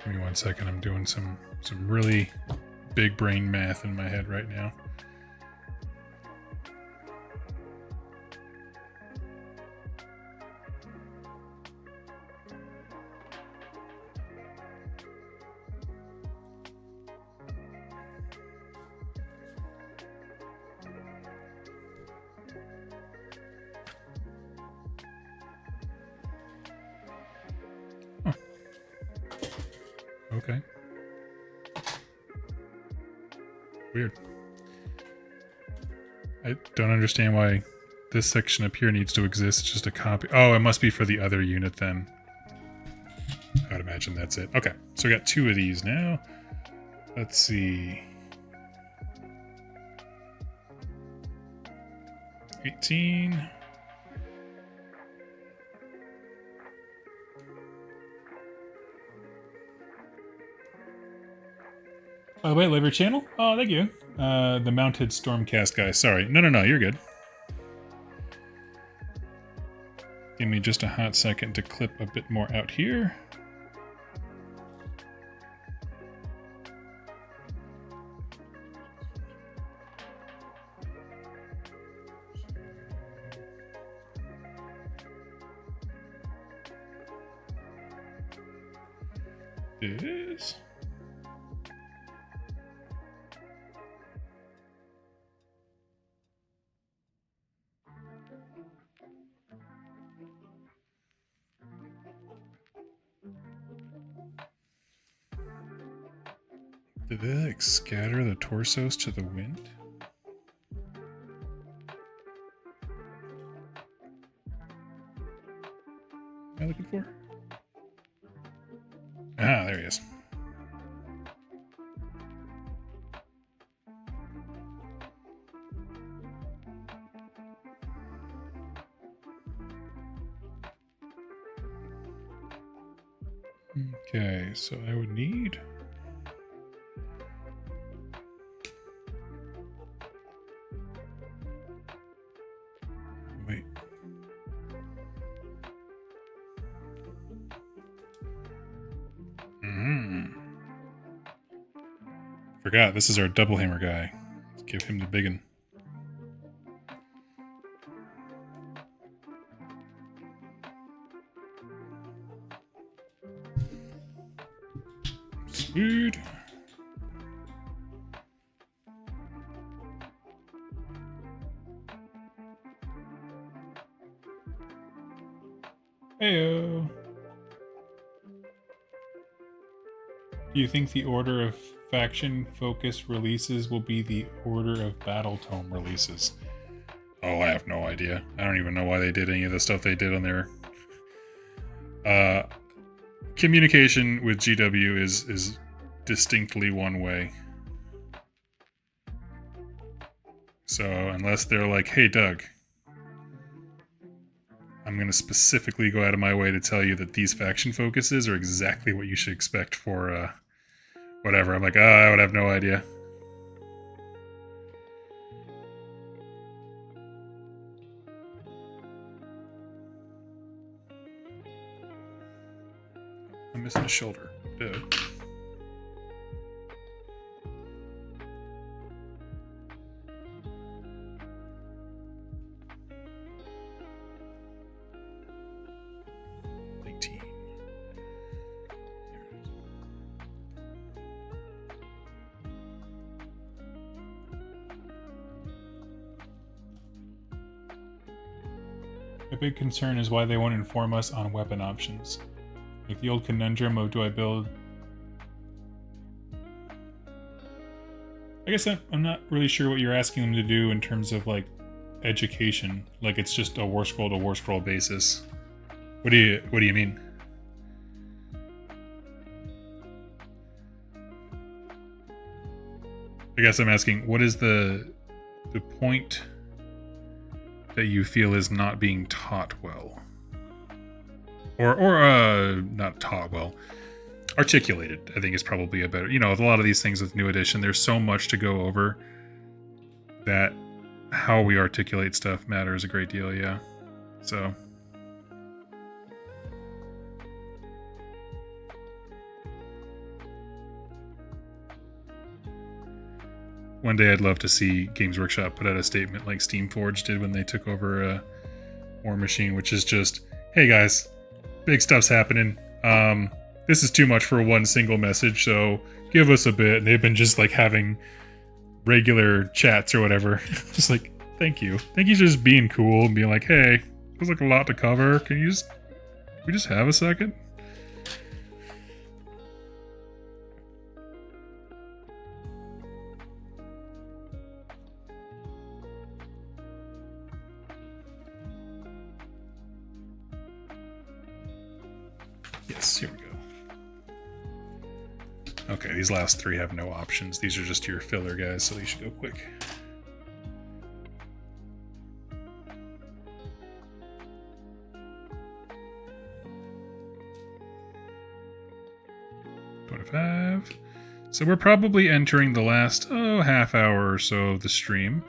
S1: Give me 1 second. I'm doing some really big brain math in my head right now. Okay. Weird. I don't understand why this section up here needs to exist. It's just a copy. Oh, it must be for the other unit then. I would imagine that's it. Okay, so we got 2 of these now. Let's see. 18. By the way, love your channel. Oh, thank you. The mounted Stormcast guy. Sorry. No, you're good. Give me just a hot second to clip a bit more out here. This. Did they like scatter the torsos to the wind? What am I looking for? Ah, there he is. Okay, so I would need... Wait. Forgot, this is our double hammer guy. Let's give him the big one. Sweet. Heyo. Do you think the order of faction focus releases will be the order of battle tome releases? Oh, I have no idea. I don't even know why they did any of the stuff they did on their communication with GW is distinctly one way. So unless they're like, hey Doug, I'm going to specifically go out of my way to tell you that these faction focuses are exactly what you should expect for whatever. I'm like, I would have no idea. I'm missing a shoulder. Duh. A big concern is why they won't inform us on weapon options. Like the old conundrum of do I build... I guess I'm not really sure what you're asking them to do in terms of like education. Like it's just a war scroll to war scroll basis. What do you mean? I guess I'm asking, what is the point that you feel is not being taught well? Or not taught well. Articulated, I think, is probably a better... You know, with a lot of these things with New Edition, there's so much to go over that how we articulate stuff matters a great deal, yeah. So... One day I'd love to see Games Workshop put out a statement like Steamforge did when they took over War Machine, which is just, hey guys, big stuff's happening. This is too much for one single message, so give us a bit. And they've been just like having regular chats or whatever. Just like, thank you. Thank you for just being cool and being like, hey, there's like a lot to cover. Can we just have a second? Yes, here we go. Okay, these last three have no options. These are just your filler guys, so these should go quick. So we're probably entering the last half hour or so of the stream.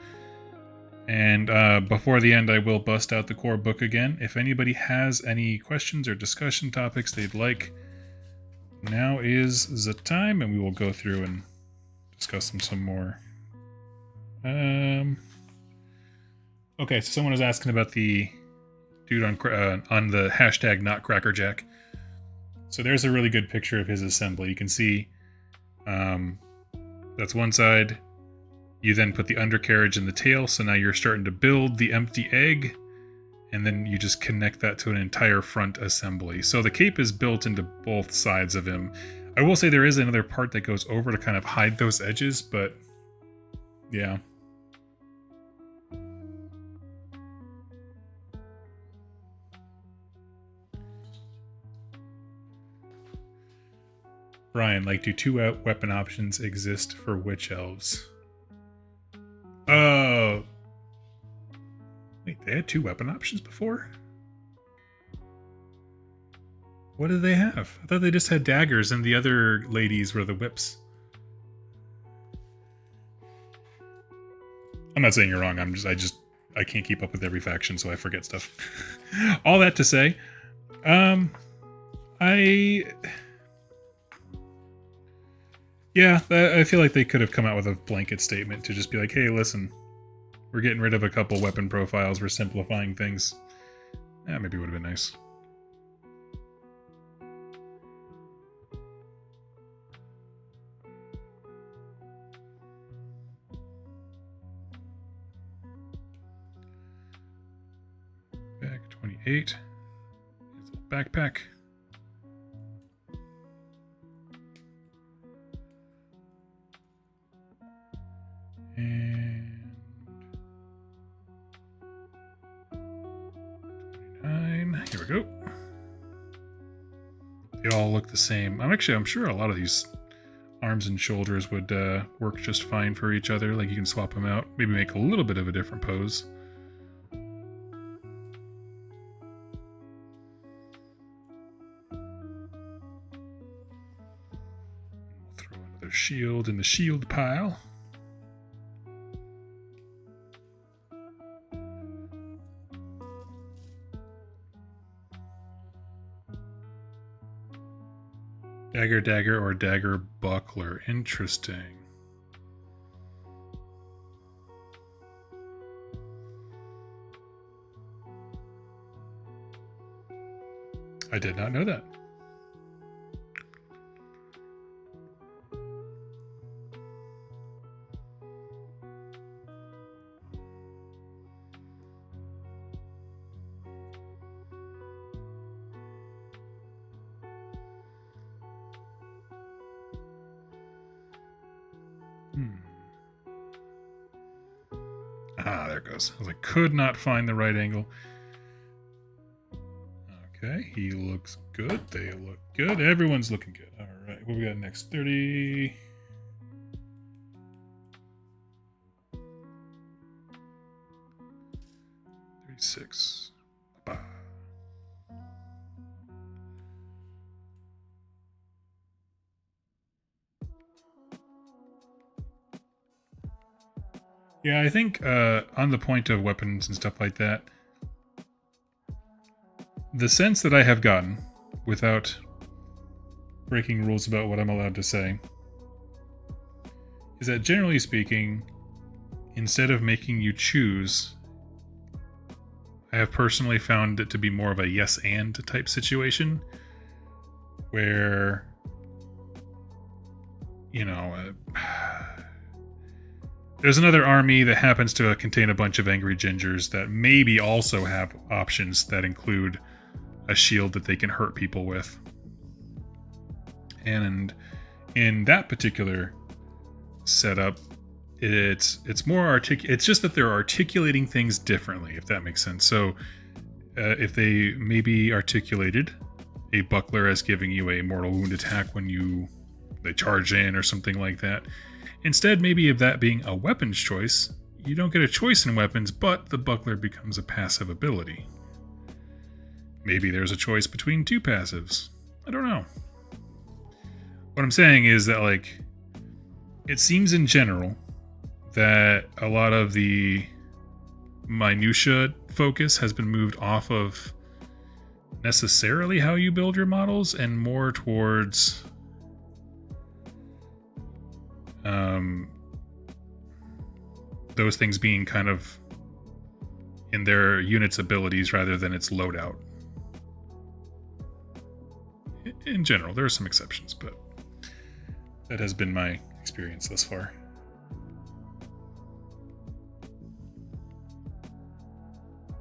S1: And before the end, I will bust out the core book again. If anybody has any questions or discussion topics they'd like, now is the time, and we will go through and discuss them some more. Okay, so someone was asking about the dude on the hashtag not crackerjack. So there's a really good picture of his assembly. You can see that's one side. You then put the undercarriage in the tail, so now you're starting to build the empty egg, and then you just connect that to an entire front assembly. So the cape is built into both sides of him. I will say there is another part that goes over to kind of hide those edges, but yeah. Brian, like, do two weapon options exist for witch elves? Wait, they had two weapon options before? What did they have? I thought they just had daggers and the other ladies were the whips. I'm not saying you're wrong. I can't keep up with every faction, so I forget stuff. All that to say, Yeah, I feel like they could have come out with a blanket statement to just be like, hey, listen, we're getting rid of a couple weapon profiles, we're simplifying things. Yeah, maybe it would have been nice. Back 28. Backpack. And 29. Here we go. They all look the same. I'm sure a lot of these arms and shoulders would work just fine for each other. Like you can swap them out. Maybe make a little bit of a different pose. Throw another shield in the shield pile. Dagger, dagger, or dagger buckler. Interesting. I did not know that. Ah, there it goes. I was like, could not find the right angle. Okay, he looks good. They look good. Everyone's looking good. All right, what we got next? 30. 36. Bye. Yeah, I think on the point of weapons and stuff like that, the sense that I have gotten, without breaking rules about what I'm allowed to say, is that generally speaking, instead of making you choose, I have personally found it to be more of a yes and type situation, where, you know, there's another army that happens to contain a bunch of angry gingers that maybe also have options that include a shield that they can hurt people with. And in that particular setup, it's more it's just that they're articulating things differently, if that makes sense. So if they maybe articulated a buckler as giving you a mortal wound attack when they charge in or something like that, instead maybe of that being a weapons choice, you don't get a choice in weapons, but the buckler becomes a passive ability. Maybe there's a choice between two passives. I don't know. What I'm saying is that, like, it seems in general that a lot of the minutia focus has been moved off of necessarily how you build your models and more towards those things being kind of in their unit's abilities rather than its loadout. In general, there are some exceptions, but that has been my experience thus far. So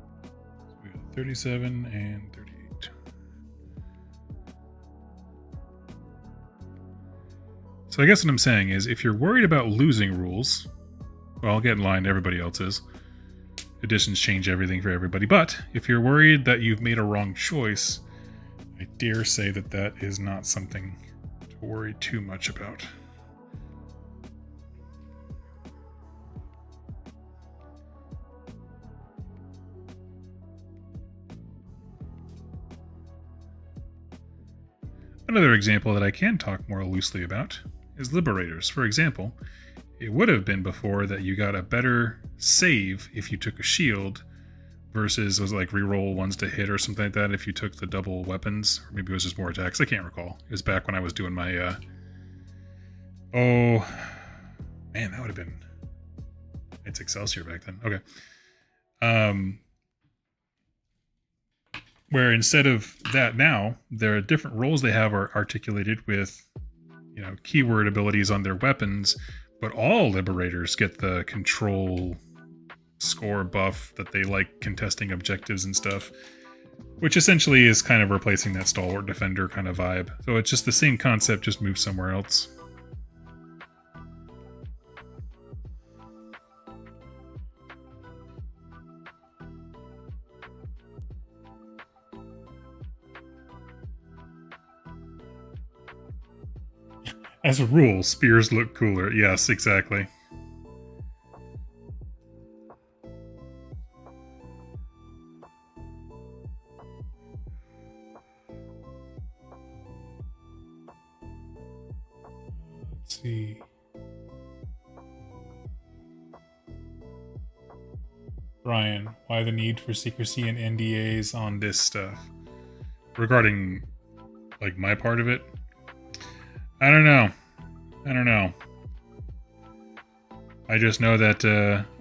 S1: we got 37 and 38. So I guess what I'm saying is, if you're worried about losing rules, well, get in line, everybody else is. Editions change everything for everybody. But if you're worried that you've made a wrong choice, I dare say that that is not something to worry too much about. Another example that I can talk more loosely about is Liberators. For example, it would have been before that you got a better save if you took a shield versus, was it like reroll ones to hit or something like that if you took the double weapons, or maybe it was just more attacks. I can't recall. It was back when I was doing my Oh, man, that would have been... It's Excelsior back then. Okay. Where instead of that now, there are different roles they have are articulated with, you know, keyword abilities on their weapons, but all Liberators get the control score buff that they like contesting objectives and stuff, which essentially is kind of replacing that Stalwart Defender kind of vibe. So it's just the same concept, just moved somewhere else. As a rule, spears look cooler. Yes, exactly. Let's see. Brian, why the need for secrecy and NDAs on this stuff? Regarding, like, my part of it? I don't know. I just know that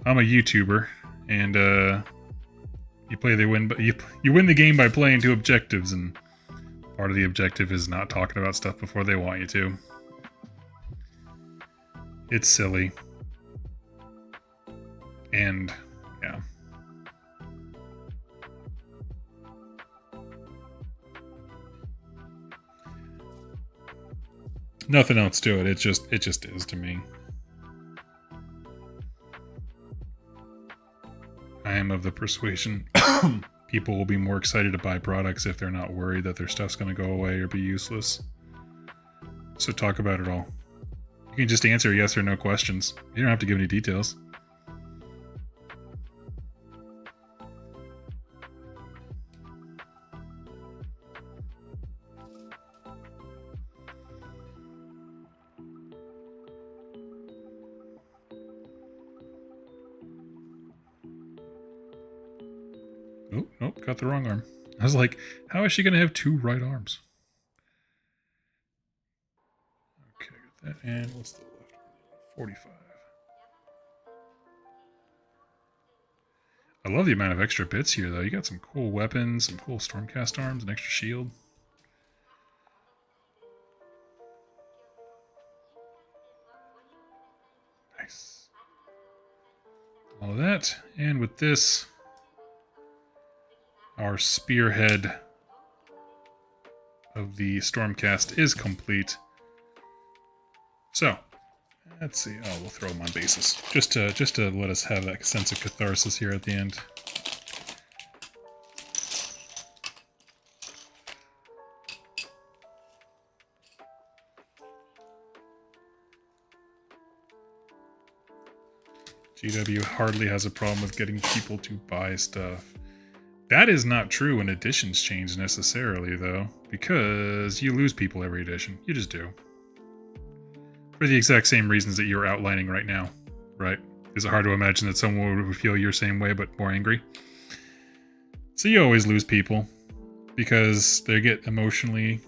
S1: I'm a YouTuber, and you win the game by playing to objectives, and part of the objective is not talking about stuff before they want you to. It's silly. And yeah. Nothing else to it. It just is to me. I am of the persuasion people will be more excited to buy products if they're not worried that their stuff's going to go away or be useless. So talk about it all. You can just answer yes or no questions. You don't have to give any details. Oh, nope, got the wrong arm. I was like, how is she going to have two right arms? Okay, got that. And what's the left one? 45. I love the amount of extra bits here, though. You got some cool weapons, some cool Stormcast arms, an extra shield. Nice. All of that. And with this, our spearhead of the Stormcast is complete. So, let's see. Oh, we'll throw them on bases. Just to let us have that sense of catharsis here at the end. GW hardly has a problem with getting people to buy stuff. That is not true when editions change necessarily, though, because you lose people every edition. You just do. For the exact same reasons that you're outlining right now, right? Is it hard to imagine that someone would feel your same way, but more angry? So you always lose people, because they get emotionally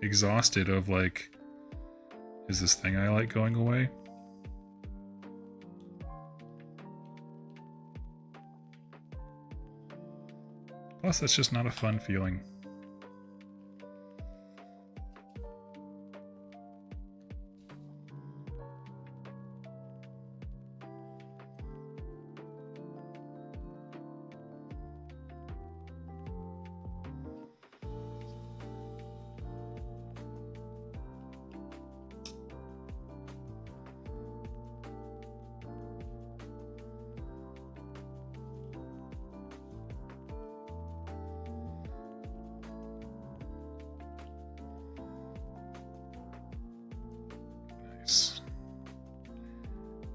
S1: exhausted of, like, is this thing I like going away? Plus, that's just not a fun feeling.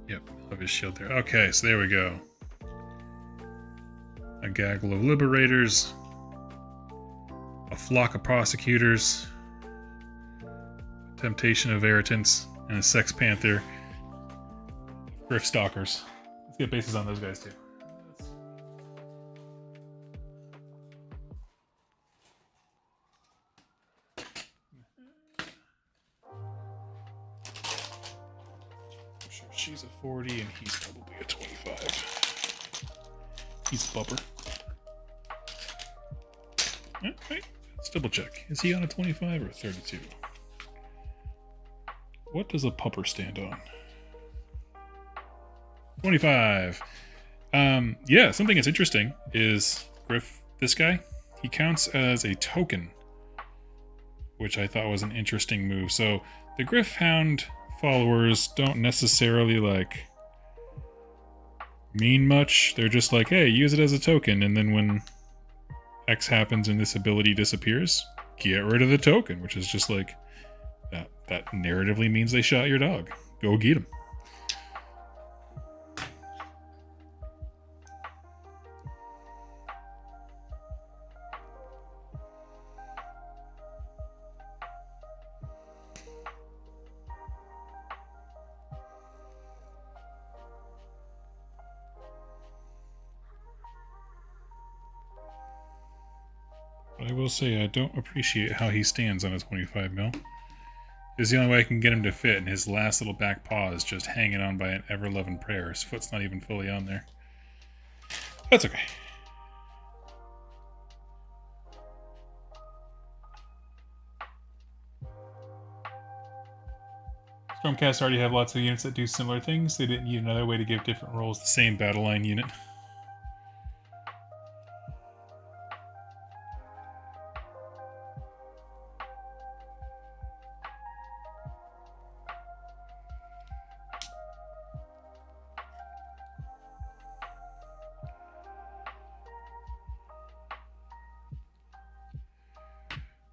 S1: Yep, love his shield there. Okay, so there we go. A gaggle of liberators, a flock of prosecutors, a temptation of irritants, and a sex panther. Griff stalkers. Let's get bases on those guys too. she's a 40 and he's probably a 25. He's a bumper. Wait, let's double check. Is he on a 25 or a 32? What does a pupper stand on? 25. Yeah, something that's interesting is Griff, this guy, he counts as a token, which I thought was an interesting move. So the Griff Hound followers don't necessarily like mean much. They're just like, hey, use it as a token, and then when X happens and this ability disappears, get rid of the token, which is just like that narratively means they shot your dog. Go get him. I will say I don't appreciate how he stands on a 25 mil. It's the only way I can get him to fit, and his last little back paw is just hanging on by an ever-loving prayer. His foot's not even fully on there. That's okay. Stormcast already have lots of units that do similar things. They didn't need another way to give different roles the same battle line unit.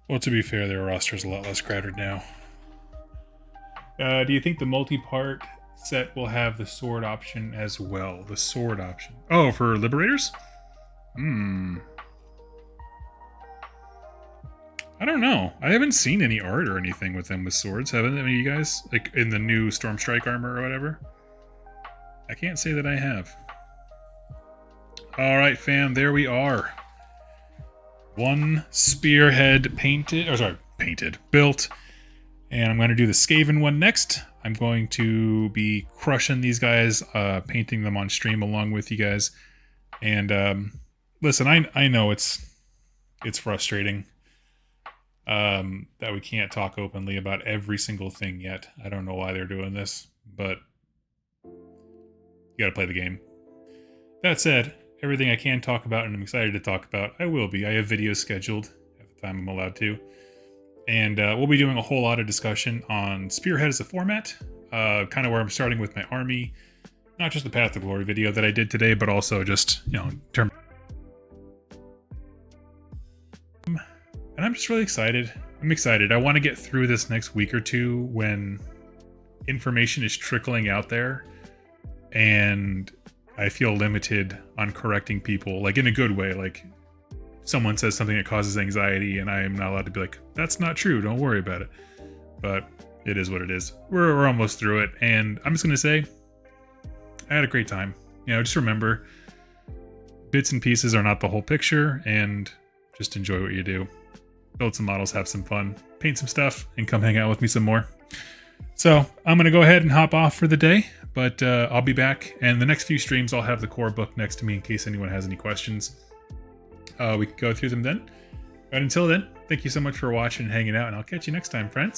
S1: Well, to be fair, their roster's a lot less crowded now. Do you think the multi-part set will have the sword option as well? The sword option. Oh, for Liberators? I don't know. I haven't seen any art or anything with them with swords, haven't any of you guys? Like in the new Stormstrike armor or whatever? I can't say that I have. Alright, fam, there we are. One spearhead built. And I'm going to do the Skaven one next. I'm going to be crushing these guys, painting them on stream along with you guys. And listen, I know it's frustrating that we can't talk openly about every single thing yet. I don't know why they're doing this, but you got to play the game. That said, everything I can talk about and I'm excited to talk about, I will be. I have videos scheduled at the time I'm allowed to. And we'll be doing a whole lot of discussion on Spearhead as a format, kind of where I'm starting with my army. Not just the Path to Glory video that I did today, but also just, you know, in terms. And I'm just really excited. I'm excited. I want to get through this next week or two when information is trickling out there and I feel limited on correcting people, like in a good way. Like someone says something that causes anxiety and I am not allowed to be like, that's not true, don't worry about it. But it is what it is. We're almost through it, and I'm just going to say, I had a great time. You know, just remember, bits and pieces are not the whole picture, and just enjoy what you do. Build some models, have some fun, paint some stuff, and come hang out with me some more. So I'm going to go ahead and hop off for the day, but I'll be back, and the next few streams I'll have the core book next to me in case anyone has any questions. We can go through them then. But until then, thank you so much for watching and hanging out, and I'll catch you next time, friends.